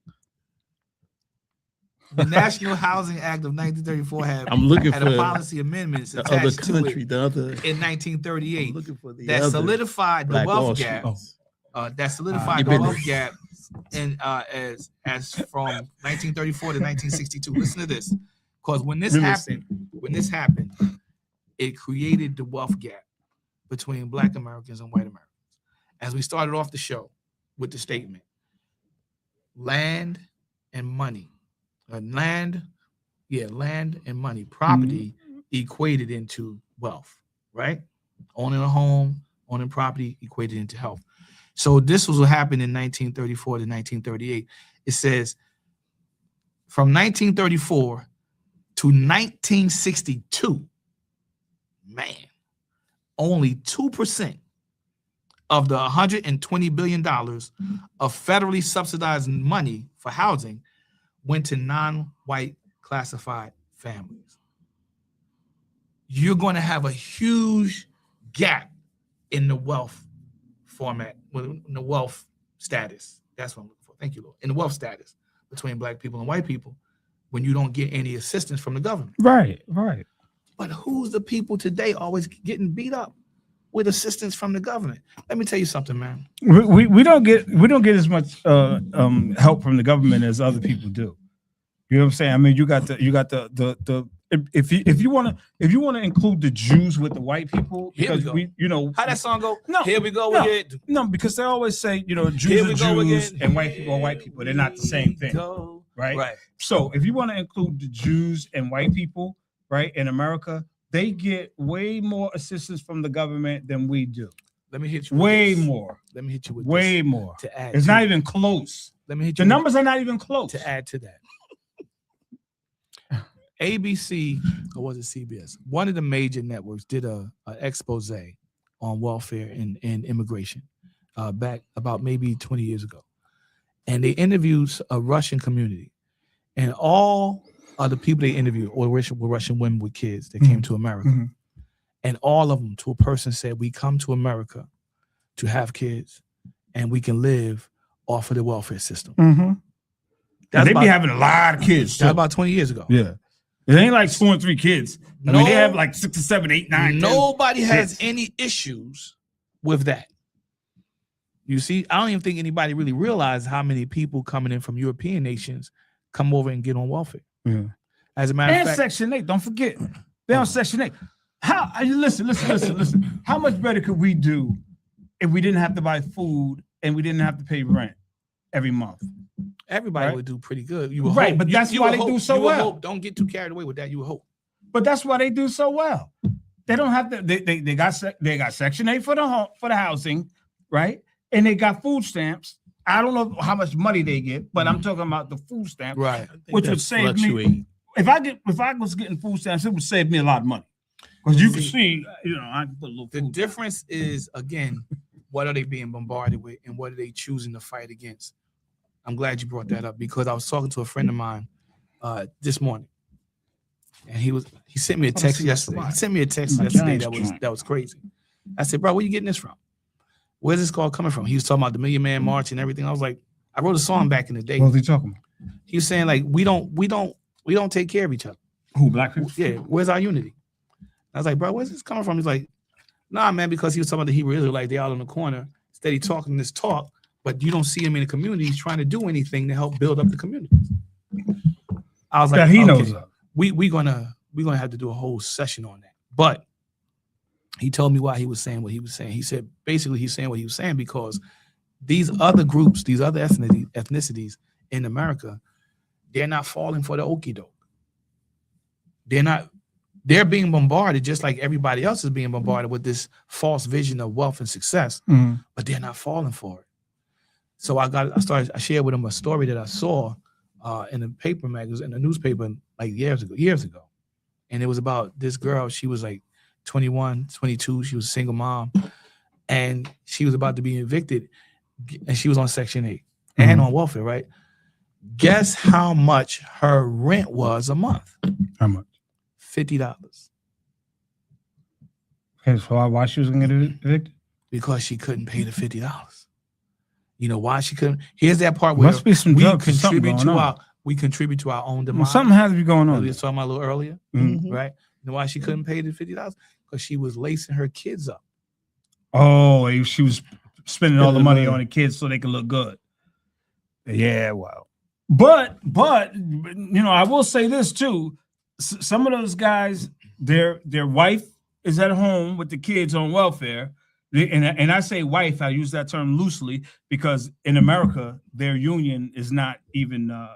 The National Housing Act of 1934 I'm looking had for a policy amendments the other attached to country, it the other. in I'm 1938 looking for the that other solidified the Black Wall wealth Street. gap. Oh. That solidified you the been wealth there. gap and as from 1934 to 1962. Listen to this, because when this Real happened, it created the wealth gap between Black Americans and white Americans. As we started off the show with the statement, land and money, land and money, property equated into wealth, right? Owning a home, owning property equated into health. So this was what happened in 1934 to 1938. It says from 1934 to 1962, man, only 2% of the $120 billion of federally subsidized money for housing went to non-white classified families. You're going to have a huge gap in the wealth format, in the wealth status. That's what I'm looking for. Thank you, Lord. In the wealth status between Black people and white people when you don't get any assistance from the government. Right. But who's the people today always getting beat up with assistance from the government? Let me tell you something, man. We don't get as much help from the government as other people do. You know what I'm saying? I mean, you got the if you want to include the Jews with the white people, Here we because go. How that song go? No, Here we go no. again. No, because they always say, Here Jews we are go Jews again. and white people are white people. They're not the same thing, Go. right? Right. So if you want to include the Jews and white people, right, in America, they get way more assistance from the government than we do. Let me hit you. With Way this. more. Let me hit you with Way this more. to add. It's to not it. even close. Let me hit The you with- numbers are not even close. to add to that. ABC, or was it CBS? One of the major networks did a expose on welfare and immigration back about maybe 20 years ago. And they interviewed a Russian community. And all of the people they interviewed were Russian women with kids that came to America. Mhm. And all of them, to a person, said, we come to America to have kids and we can live off of the welfare system. Mm-hmm. That's They about, be having a lot of kids. that's Too. about 20 years ago. Yeah. It ain't like 4 and 3 kids. I mean, they have like 6 or 7, 8, 9, 10. Nobody has kids. any issues with that. You see, I don't even think anybody really realized how many people coming in from European nations come over and get on welfare. Yeah. As a matter of And fact, Section 8, don't forget. They're on Section 8. How listen. How much better could we do if we didn't have to buy food and we didn't have to pay rent every month? everybody right? would do pretty good. You would Right, hope. but that's you why would they do hope- so you would well. hope. Don't get too carried away with that. You would hope. But that's why they do so well. They don't have to. They got Section 8 for the housing, right? And they got food stamps. I don't know how much money they get, but I'm talking about the food stamp, Right. which would save me. If I was getting food stamps, it would save me a lot of money. Because you can see, I can put a little The food. difference is, again, what are they being bombarded with and what are they choosing to fight against? I'm glad you brought that up because I was talking to a friend of mine this morning. And he sent me a text yesterday. He sent me a text yesterday that was crazy. I said, bro, where you getting this from? Where's this call coming from? He was talking about the Million Man March and everything. I was like, I wrote a song back in the day. What was he talking about? He was saying like we don't take care of each other. Who, black people? Yeah, where's our unity? I was like, bro, where's this coming from? He's like, nah, man, because he was talking about the Hebrew Israelite, they out on the corner, steady talking this talk, but you don't see him in the communities trying to do anything to help build up the communities. I was like, That he okay, knows of. we're gonna have to do a whole session on that. But he told me why he was saying what he was saying. He said basically he's saying what he was saying because these other groups, these other ethnicities in America, they're not falling for the okie doke. They're being bombarded just like everybody else is being bombarded with this false vision of wealth and success, but they're not falling for it. So I shared with him a story that I saw in the paper magazine, in the newspaper like years ago. And it was about this girl. She was like 21, 22. She was a single mom and she was about to be evicted and she was on Section 8 and on welfare, right? Guess how much her rent was a month? How much? $50. Okay, so why she was going to get evicted? Because she couldn't pay the $50. You know why she couldn't? Here's that part where Must be some we drugs or something contribute going to on. our own demise. Something has to be going We on. were talking about a little earlier, Mhm. right? You know why she couldn't pay the $50? Because she was lacing her kids up. Oh, she was spending all the money on the kids so they could look good. Yeah, wow. But I will say this too. Some of those guys, their wife is at home with the kids on welfare. And I say wife, I use that term loosely because in America, their union is not even, the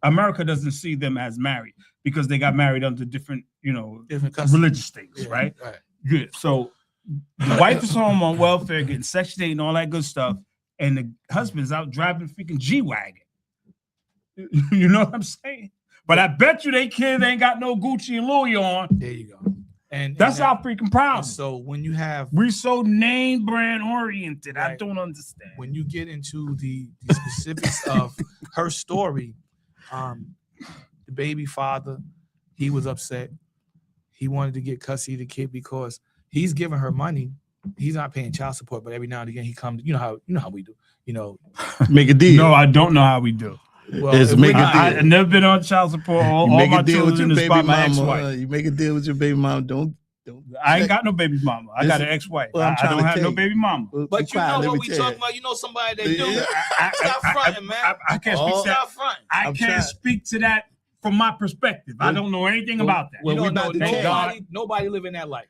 America doesn't see them as married because they got married under different customs. religious things, Yeah, right? Right. Good. So the wife is home on welfare, getting Section 8 and all that good stuff, and the husband's out driving freaking G-Wagon. You know what I'm saying? But I bet you they kids ain't got no Gucci and Louis on. There you go. And That's our freaking problem. So when you have We're so name brand oriented. I Right. don't understand. when you get into the specifics of her story, the baby father, he was upset. He wanted to get custody of the kid because he's giving her money. He's not paying child support, but every now and again he comes. You know how we do. Make a deal. No, I don't know how we do. Well, It's if make we're a not- deal. I've never been on child support. All You make my a deal with your children is baby by my mama. ex-wife. You make a deal with your baby mom. Don't. I ain't got no baby mama. I got an ex-wife. Well, I'm I trying don't to have tell no you. baby mama. But you know what we talking about. You know somebody that do. Yeah. Stop fronting, man. I can't speak to that. Stop fronting. I I'm can't trying. speak to that from my perspective. I don't know anything about that. well, You we know, about to thank tell God. nobody living that life.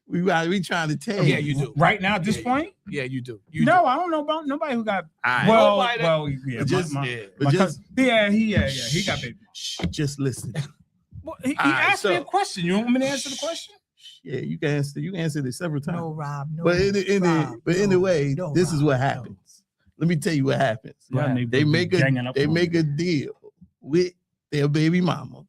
We trying to tell Yeah, you. you do. Right now, at this Yeah, point, Yeah, you do. You no, I don't know about nobody who got. Alright. Well, Nobody that- well, yeah, But just- my yeah. But my just cousin, he got baby. just listen. Well, he Alright, asked me a so- question. You want me to answer the question? Yeah, you can answer. You answered it several times. No, Rob. No, But Rob, anyway, no, this is Rob, what no. happens. Let me tell you what happens. Yeah, They make ganging up a on me. deal with their baby mama.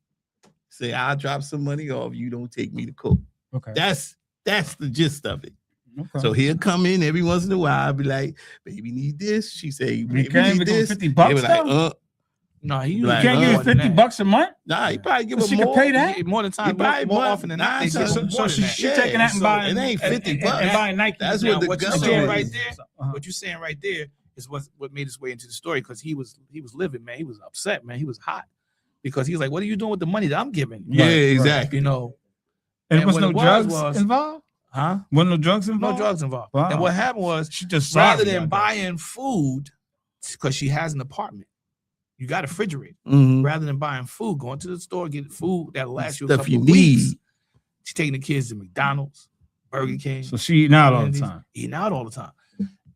Say, I'll drop some money off. You don't take me to court. Okay. That's That's the gist of it. Okay. So he'll come in every once in a while, be like, "Baby, need this." She say, he "Baby, can't need even this." give They $50 be like, though? No, he Like, You can't give more her $50 a month? Nah, he probably give So her she can more. pay that? More than He time, probably more more- often than not. They nah, give so- him So more she than that. Yeah, taking that and so buying it ain't and- 50 and bucks. buying Nike. That's Now, what the what you're government saying is. right there, Uh-huh. what you're saying right there is what made his way into the story, because he was livid, man. He was upset, man. He was hot because he was like, "What are you doing with the money that I'm giving?" Yeah, Right, right. exactly. You know, And And was what no it drugs was- involved? huh? Wasn't no drugs No involved? drugs involved. Wow. And what happened was, She just rather sorry, than I guess. buying food, because she has an apartment, you got a refrigerator. Mhm. Rather than buying food, going to the store, get food that'll last you a Stuff couple you of weeks. need. She's taking the kids to McDonald's, Burger King, So she eating out all the Wendy's, time. eating out all the time.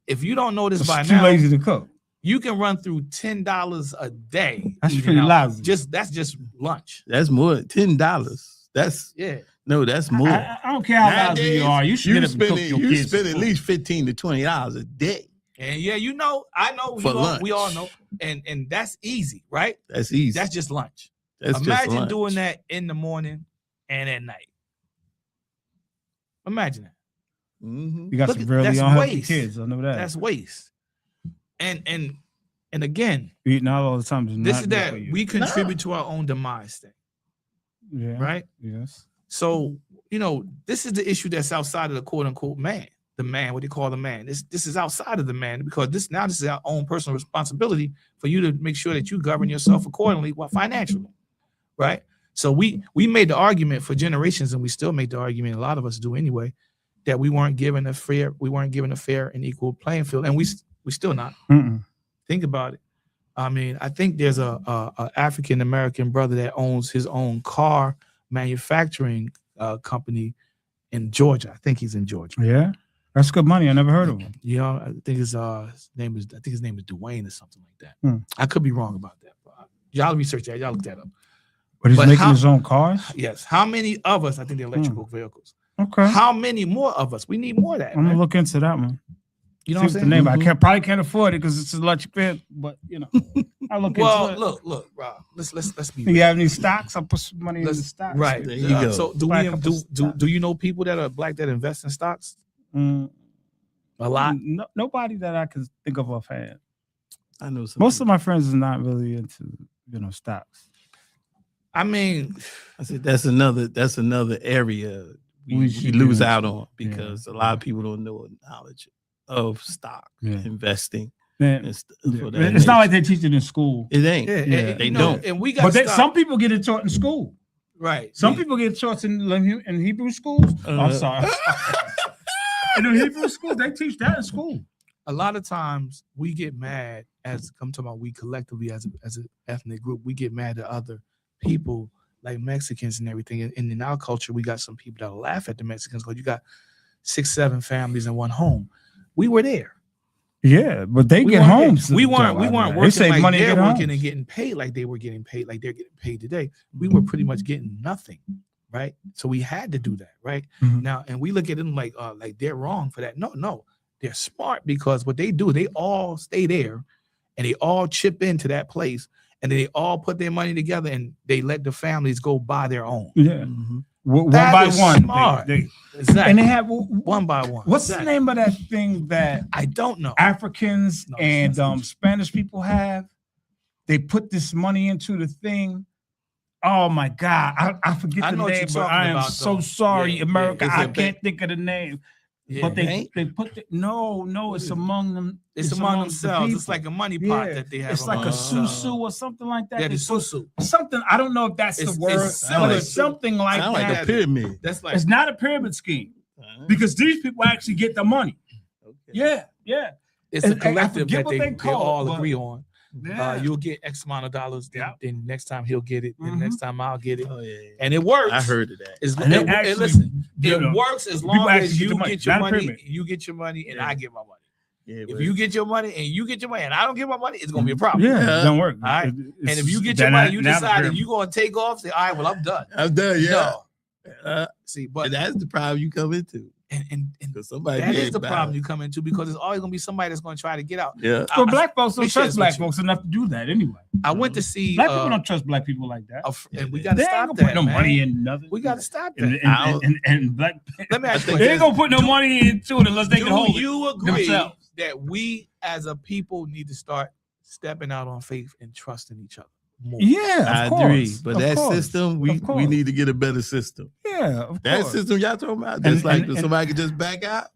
If you don't know this So by she's too now, lazy to cook. you can run through $10 a day. That's eating pretty out. lousy. That's just lunch. That's more than $10. That's Yeah. that's more. I don't care how lousy Nowadays, you are. You should get up and cook spending your you kids. spend at food. least $15 to $20 a day. And yeah, you know, I know For we all lunch. know. And that's easy, right? That's easy. That's just lunch. That's just Imagine lunch. doing that in the morning and at night. Imagine that. Mhm. You got Look some at- really that's unhealthy waste. kids. I know that. That's waste. And again, Eating out all the time. Is this not is good that for you. we contribute to our own demise thing, Yeah. right? Yes. So, you know, this is the issue that's outside of the quote unquote man. The man, what they call the man. This is outside of the man, because this is our own personal responsibility for you to make sure that you govern yourself accordingly, financially, right? So we made the argument for generations, and we still make the argument, a lot of us do anyway, that we weren't given a fair and equal playing field, and we still not. Mm-mm. Think about it. I mean, I think there's a African American brother that owns his own car manufacturing company in Georgia. I think he's in Georgia. Yeah. That's good money. I never heard of him. You know, I think his name is Dwayne or something like that. Hmm. I could be wrong about that. But y'all research that. Y'all look that up. But he's But making how- his own cars? Yes. How many of us? I think they're electrical vehicles. Okay. How many more of us? We need more of that. I'm Man. gonna look into that one. You know See what I'm the saying? name. I Mhm. probably can't afford it because it's an electric vehicle, but you know, I look Well, into it. look, Rob. Let's be Do you real. have any stocks? I'll put some money in the Let's- stocks. Right. There you go. So Buy a couple stocks. do you know people that are black that invest in stocks? Mm, A lot. no, nobody that I can think of offhand. I know some. Most of my friends is not really into stocks. I mean, I said that's another area we We should lose do. out on, because a lot of people don't know knowledge of stock Yeah. investing Man, and stuff. yeah. It's not like they teach it in school. it ain't. yeah, Yeah. and, They you know, don't. And we got But some people get it taught in school. right. Some Yeah. people get taught in Hebrew schools. I'm sorry. In the Hebrew schools, they teach that in school. A lot of times we get mad as I'm talking about we collectively as an ethnic group, we get mad at other people like Mexicans and everything. And in our culture, we got some people that laugh at the Mexicans because you got 6-7 families in one home. We were there. Yeah, but they We get weren't- homes. We weren't They working save like money to they're get working homes. and getting paid like they were getting paid, like they're getting paid today. We were pretty much getting nothing, right? So we had to do that, right? Mhm. Now, and we look at them like they're wrong for that. No, they're smart, because what they do, they all stay there and they all chip into that place, and they all put their money together and they let the families go buy their own. Yeah, Mhm. one That by is one. smart. And Exactly. they have One by one. what's Exactly. the name of that thing that I don't know. Africans No, and it's not. Spanish people have? They put this money into the thing. Oh my God, I forget I the know what name, you're but talking I am about, so though. sorry, Yeah, America. yeah. Is I it can't think of the name. Yeah. But Bank? they put no, it's among them. it's among the themselves. It's people. like a money pot Yeah, that they have. It's like a amongst themselves. susu or something like that. Yeah, They the put susu. something. I don't know if that's It's- the word, it's but silly. it's something like Sound like that. a pyramid. That's like It's not a pyramid scheme because these people actually get the money. Yeah. it's a I collective forget that what they they call all it, but- agree on. Yeah. You'll get X amount of dollars. Then, Yeah. then next time he'll get it. Then Mhm. next time I'll get it. Oh yeah. And it works. I heard of that. And they it, actually listen, get it them. works as People long actually as get you the money. get your Not a money. pyramid. You get your money, and Yeah. I get my money. Yeah, If you get your money and you get your money, and I don't get my money, it's gonna be a problem. Yeah, Yeah. it don't work. All right. It- And it's- if you get your they're money, not- you not a decide that pyramid. you're gonna take off. Say, all right, well, I'm done. I'm done. Yeah. No. Uh, See, but but that's the problem you come into. And Because somebody that is ain't the bad. problem you come into, because there's always gonna be somebody that's gonna try to get out. Yeah. But black folks don't make sure trust it's black with you. folks enough to do that anyway. I went to see Black people don't trust black people like that. and we Yeah, gotta They ain't stop gonna that. put no man. money in nothing. We gotta stop and, that. and black. Let me ask you, I think They ain't gonna put no money into it unless they can do hold it you agree themselves. that we as a people need to start stepping out on faith and trusting each other more? Yeah, I of agree. course, But of that course, system, we of course. need to get a better system. Yeah, of That course. system y'all talking about, And- just like and- somebody could just back out.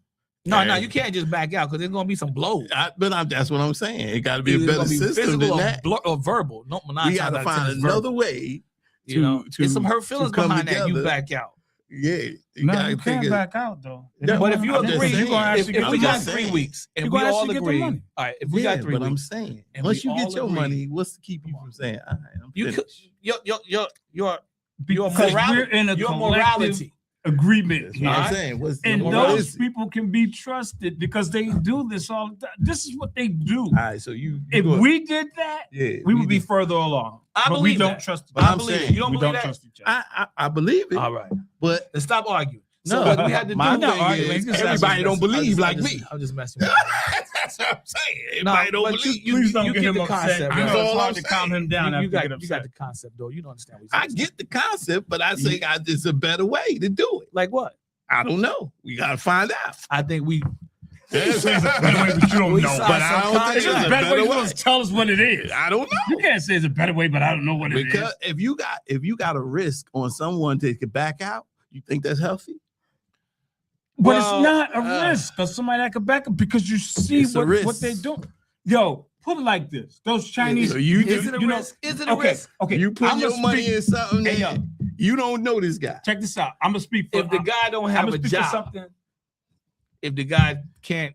No, Yeah. you can't just back out because there's gonna be some blows. That's what I'm saying. It got to be Either a it's better gonna be system physical than or, that. or verbal. No, We got to find another way. You know, to- there's some hurt feelings to come behind that. You together. back out. Yeah, you No, gotta you think can't it- back out though. Yeah, But if you I'm just agree, saying. you're gonna if actually we I'm got just 3 saying. weeks and You're we gonna all actually get the agree, money. all right, if we got 3 but I'm weeks, saying, and once we you get all your agree- money, what's to keep you from saying, all right, I'm you could, finished. your Because morality, we're in a your collective morality. agreement That's here. what I'm Alright. saying. What's And what those is it? people can be trusted because they do this all the time. This is what they do. All right, so you If go- we did that, yeah, we would be do. further along. I but we believe don't that. trust each But other. I'm believe it. saying, You don't We believe don't that? trust each other. I believe it, All right, but then stop arguing. So no, what we had to my do? not thing arguing, is, just everybody asking don't questions. believe like me. I'm just messing with you. That's what I'm saying. No, Everybody don't but believe. you Please don't get get him the upset. concept, I bro. know That's it's all hard I'm to calm saying. him down You after got you get you got upset. the concept though. You don't understand what I you're saying. get the concept, but I think it's a better way to do it. Like what? I don't know. We gotta find out. I think we There's a better way, but you don't We know. saw But I don't think It's there's just a a better way. better You way. supposed to tell us what it is. I don't know. You can't say it's a better way, but I don't know what it Because is. if you got a risk on someone to get back out, you think that's healthy? But Well, it's not a risk because somebody that could back up because you see It's a what risk. they do. Yo, put it like this: those Chinese. So you is it a you know- risk? Is it a Okay, risk? okay. you put I'ma your money speak- in something Hey, that yo. you don't know this guy. Check this out. I'm gonna speak for If the guy don't I'm have gonna a speak for job, something. if the guy can't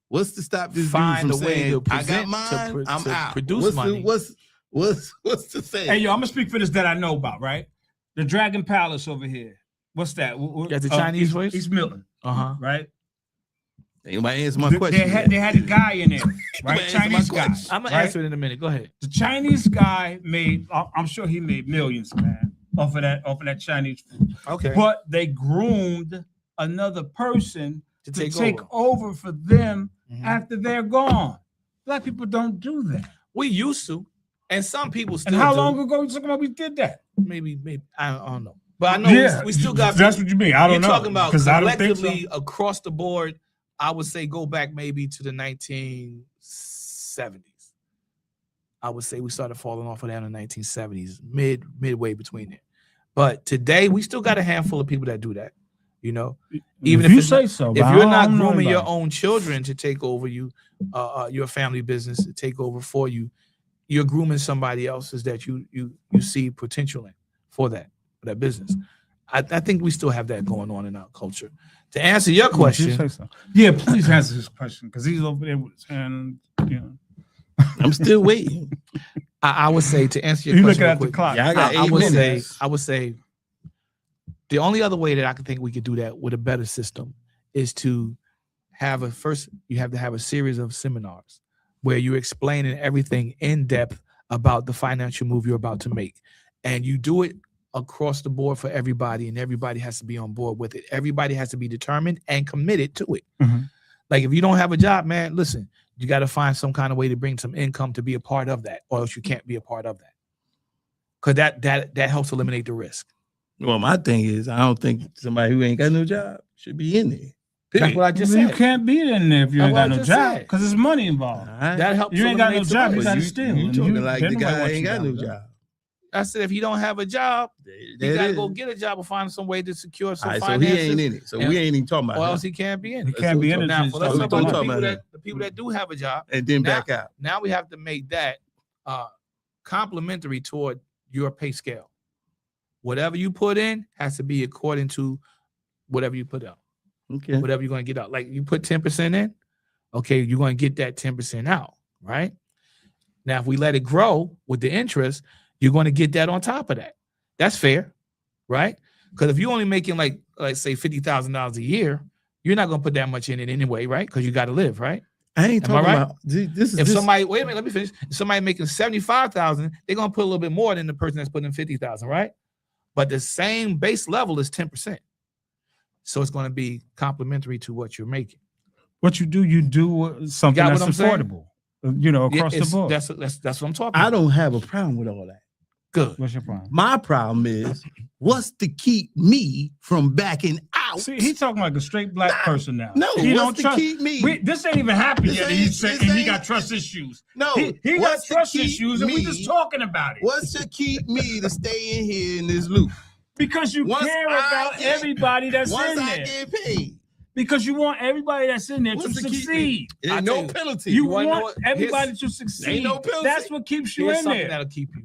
What's to stop this Find dude a from way saying, to I got present- mine, to I'm out. produce what's money. What's to say? Hey, yo, I'm gonna speak for this that I know about. Right, the Dragon Palace over here. What's that? That's the Chinese place? East Milton, uh-huh. right? Anybody answer my They question? had a guy in there, right? answer my Chinese guy. question. I'm gonna right? answer it in a minute. Go ahead. The Chinese guy made. I'm sure he made millions, man, off of that Chinese food. Okay. But they groomed another person To to take take over. over for them Mhm. after they're gone. Black people don't do that. We used to, and some people still. And how do. long ago you talking about we did that? Maybe I don't know. But I know we still got. That's what you mean. I don't You're know. talking about 'Cause I don't think so. collectively across the board. I would say go back maybe to the 1970s. I would say we started falling off of that in the 1970s, midway between it. But today we still got a handful of people that do that. You know, even if you it's say not- so, if but I you're don't not know grooming your anybody. own children to take over your family business to take over for you, you're grooming somebody else's that you see potential in for that business. I think we still have that going on in our culture. To answer your You question, say so. Yeah, please answer his question because he's over there with his hand. You know, I'm still waiting. I would say to answer your you question, looking real at the quick, clock. Yeah, I got I 8 would minutes. say the only other way that I could think we could do that with a better system is to have you have to have a series of seminars where you're explaining everything in depth about the financial move you're about to make. And you do it across the board for everybody, and everybody has to be on board with it. Everybody has to be determined and committed to it. Mhm. Like if you don't have a job, man, listen, you got to find some kind of way to bring some income to be a part of that, or else you can't be a part of that. Because that helps eliminate the risk. Well, my thing is, I don't think somebody who ain't got no job should be in there. That's Period. what I just You said. can't be in there if you That's ain't what I got no just job said. because there's money involved. All right. That helps. You ain't got no eliminate the job, you risk. gotta you, steal. You And talking you- like the nobody guy wants ain't you got down no there. job. I said if he don't have a job, There he it gotta is. go get a job or find some way to secure some All right, so finances. he ain't in it. So and- we ain't even talking or about else him. he can't be in You it. can't be in it. Now, till for you let's start talk about talking the about people him. the people that do have a job. And then Now- back out. Now we have to make that complementary toward your pay scale. Whatever you put in has to be according to whatever you put out. Okay. Whatever you're going to get out. Like you put 10% in, okay, you're going to get that 10% out, right? Now, if we let it grow with the interest, you're going to get that on top of that. That's fair, right? Because if you're only making like say $50,000 a year, you're not going to put that much in it anyway, right? Because you got to live, right? I ain't Am I talking right? about this. Is If this, somebody, wait a minute, let me finish. If somebody making 75,000, they're going to put a little bit more than the person that's putting in 50,000, right? But the same base level is 10%. So it's going to be complementary to what you're making. What you do something got that's what I'm saying? affordable, across the board. That's what I'm talking I about. don't have a problem with all that. Good. What's your problem? My problem is what's to keep me from backing out? See, he's talking like a straight black person now. No, he what's don't to trust. keep me? This ain't even happened This yet. ain't- He's saying this he ain't- got trust issues. No, He got what's to trust keep issues, and we me- just talking about it. What's to keep me to stay in here in this loop? Because you Once care I about get- everybody that's Once in I there. get paid, Because you want everybody that's in there what's to to keep me? succeed. Ain't I no tell you, penalty. You wanna know want what? everybody to succeed. no penalty. That's what keeps you Here's in something there. that'll keep you.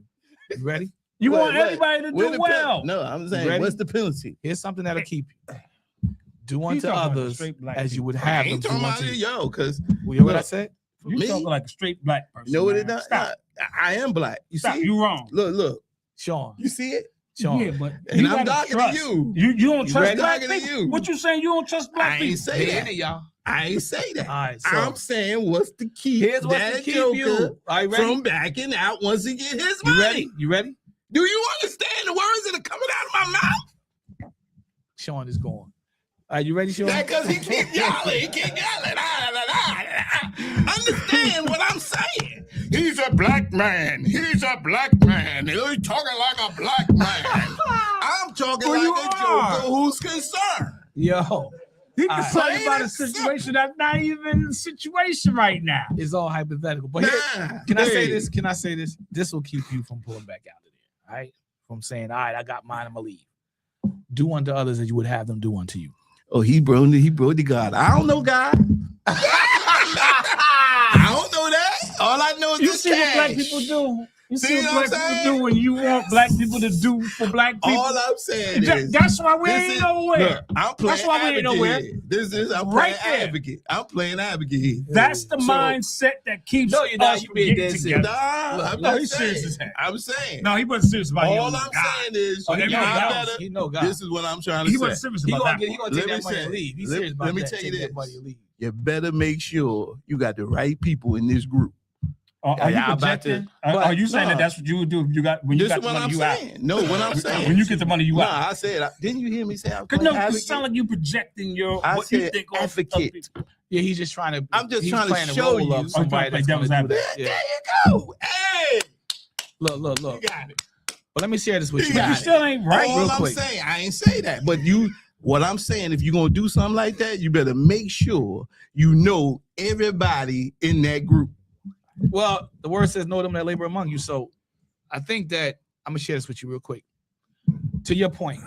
You ready? You What- want what? everybody to Where do the well. No, I'm saying, ready? what's the penalty? Here's something that'll keep you. Do He's unto talking like a others straight black as you people. would I have them ain't do talking about unto it, you. yo, because You hear what I look, said? You me? talking like a straight black person. you know what man. it does? Stop. I am black. You Stop. see? You wrong. Look. Sean. You see it? Sean. Yeah, but And you I'm gotta darker trust. than you. You don't You trust ready? black Darker than people. you. What you saying? You don't trust black I ain't people. say Hey, that. y'all. I ain't say that. All right, so I'm saying what's to keep here's what's that to keep joker you. All right, ready? from backing out once he get his You money. ready? You ready? Do you understand the words that are coming out of my mouth? Sean is gone. Are you ready, Sean? That because he keep yelling. He keep yelling. Understand what I'm saying? He's a black man. He's a black man. He's talking like a black man. I'm talking Well, you like a are. joker who's concerned. Yo, He All can right. talk Plain about a and simple. situation that's not even a situation right now. it's all hypothetical. But here, Nah, can I say hey. this? Can I say this? This will keep you from pulling back out of there. All right? From saying, all right, I got mine, I'm gonna leave. Do unto others as you would have them do unto you. Oh, he brought the God. I don't know God. I don't know that. All I know is You this see what black cash. people do. You See see what what I'm black people saying? do when you want black people to do for black people. All I'm saying is That's why we this ain't is- nowhere. Look, I'm playing That's why we ain't advocate nowhere. here. This is I'm Right playing there. advocate. I'm playing advocate here. That's the So- mindset that keeps No, you're not. us You from being getting dead together. Nah, Look, I'm no, not he's saying. serious as heck. I'm saying. No, he wasn't serious about All you. I'm God. saying is, Oh, he he know know God. God. better- He know God. this is what I'm trying to He say. wasn't serious He about gonna that. take Let that me money say- and leave. He's let- serious about let me that. tell you Take that this. money and leave. You better make sure you got the right people in this group. Are you Yeah, I'm about to- projecting? Are you saying that no. that's what you would do if you got when you This got is the what money I'm you saying. No, what I'm out? saying. When you get the money you Nah, out. I said. Didn't you hear me say? I'm Cause playing no, you advocate? sound like you projecting your I what you said think of advocate. people. Yeah, he's just trying to. I'm just he's trying to playing the show role you- of I'm somebody trying that's to play going to devil's do that. advocate. Yeah. There you go. Hey, Look. you got it. But let me share this with You you. But got you it. still ain't right. All real I'm quick. saying, I ain't say that, but what I'm saying, if you're gonna do something like that, you better make sure you know everybody in that group. Well, the word says, "Know them that labor among you." So, I think that I'm gonna share this with you real quick. To your point,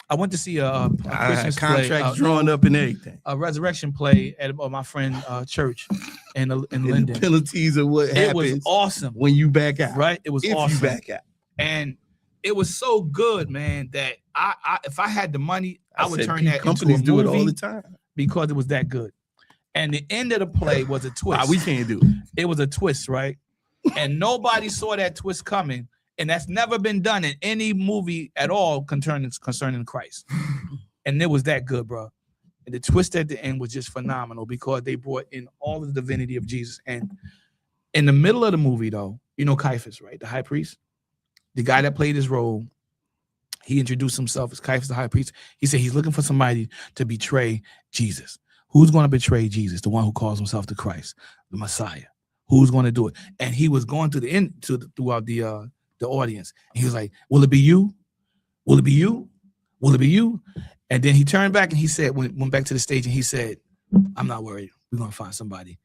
I went to see a Christmas Contracts play, drawn up and everything. a resurrection play at my friend church in And the Linden. penalties of what It was happens awesome, when you back out. right? It was If awesome, you back out. and it was so good, man. That I if I had the money, I would said turn people- that into a companies do it all movie the time. because it was that good. And the end of the play was a twist. Why we can't do it? It was a twist, right? And nobody saw that twist coming. And that's never been done in any movie at all concerning Christ. And it was that good, bro. And the twist at the end was just phenomenal because they brought in all of the divinity of Jesus. And in the middle of the movie, though, you know Caiaphas, right? The high priest, the guy that played his role, he introduced himself as Caiaphas, the high priest. He said he's looking for somebody to betray Jesus. Who's going to betray Jesus? The one who calls himself the Christ, the Messiah. Who's going to do it? And he was going to the end throughout the audience. And he was like, "Will it be you? Will it be you? Will it be you?" And then he turned back and he said, went back to the stage and he said, "I'm not worried. We're going to find somebody."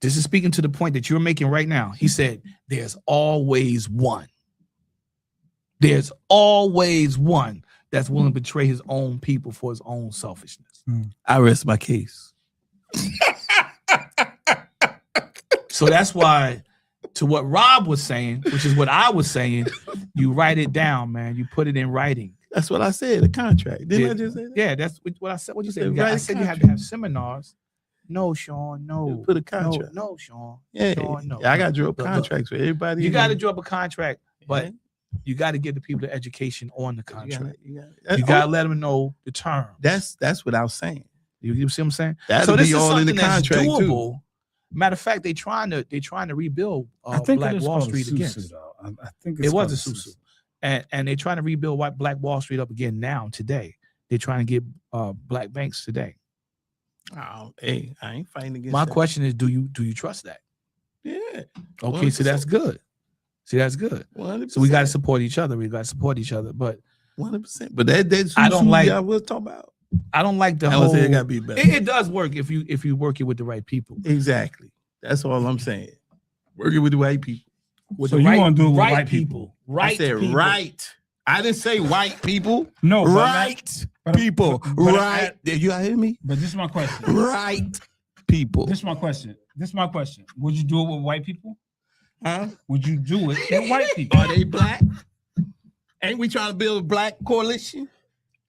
This is speaking to the point that you're making right now. He said, "There's always one. There's always one that's willing to betray his own people for his own selfishness." I rest my case. So that's why, to what Rob was saying, which is what I was saying, you write it down, man. You put it in writing. That's what I said. A contract. Didn't Yeah. I just say that? Yeah, that's what I said. What you said? Said I write said you have to contract. have seminars. No, Sean. No. Put a No, contract. no, Sean. Yeah, Sean, no. I got to draw up Look, contracts for everybody. You in got to there. draw up a contract, but Yeah. you got to give the people the education on the You contract. gotta- You got to let them know the terms. That's what I was saying. You see what I'm saying? That'll So this be is all in the something that's contract too. doable. Matter of fact, they trying to rebuild I think Black it is Wall called a Street again. Susu, though. I think it's It was called a susu. And they're trying to rebuild Black Wall Street up again now today. they're trying to get black banks today. Oh, hey, I ain't fighting against My that. question is, do you trust that? Yeah. Okay, so that's good. See, that's good. 100%. So we got to support each other. We got to support each other. But 100%. But that's I don't like- I was talking about. I don't like the I whole. would say it gotta be better. It does work if you work it with the right people. Exactly. That's all I'm saying. Working with the right people. With So the you right, wanna do it with right white people. people. Right I said people. right. I didn't say white people. No, Right people. but- Right. Did you hear me? But this is my question. Right people. This is my question. Would you do it with white people? Huh? Would you do it with white people? Are they black? Ain't we trying to build a black coalition?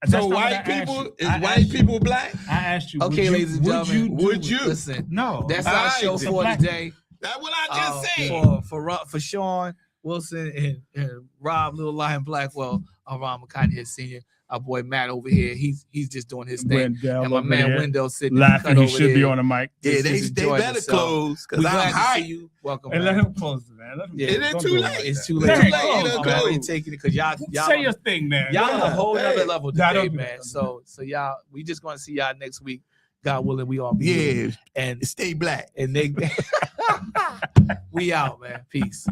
That's So not what I white asked people you. is I white asked you. people black? I asked you. Okay, would ladies and would gentlemen, do would it? you? Listen, No. that's All our right, show it's a for black- today. That's what I just said. For Sean Wilson and Rob Little Lion Blackwell, Ron McConaughey Sr., our boy Matt over here. He's just doing his thing. Wendell And my over man there Wendell sitting laughing. cut He over should be there. on the mic. Yeah, Just they enjoying better himself. close We because glad I'm to see high. you. Welcome And back. let him close it, man. Let him Yeah, It ain't don't too do it late. like It's that. too Let late. him Too late, close, it'll man. go. We taking it because y'all Say your thing, man. y'all on a whole Hey. nother level Nah, today, don't do man. that. So y'all, we just gonna see y'all next week. God willing, we all be here. Yeah, And stay black. they we out, man. Peace.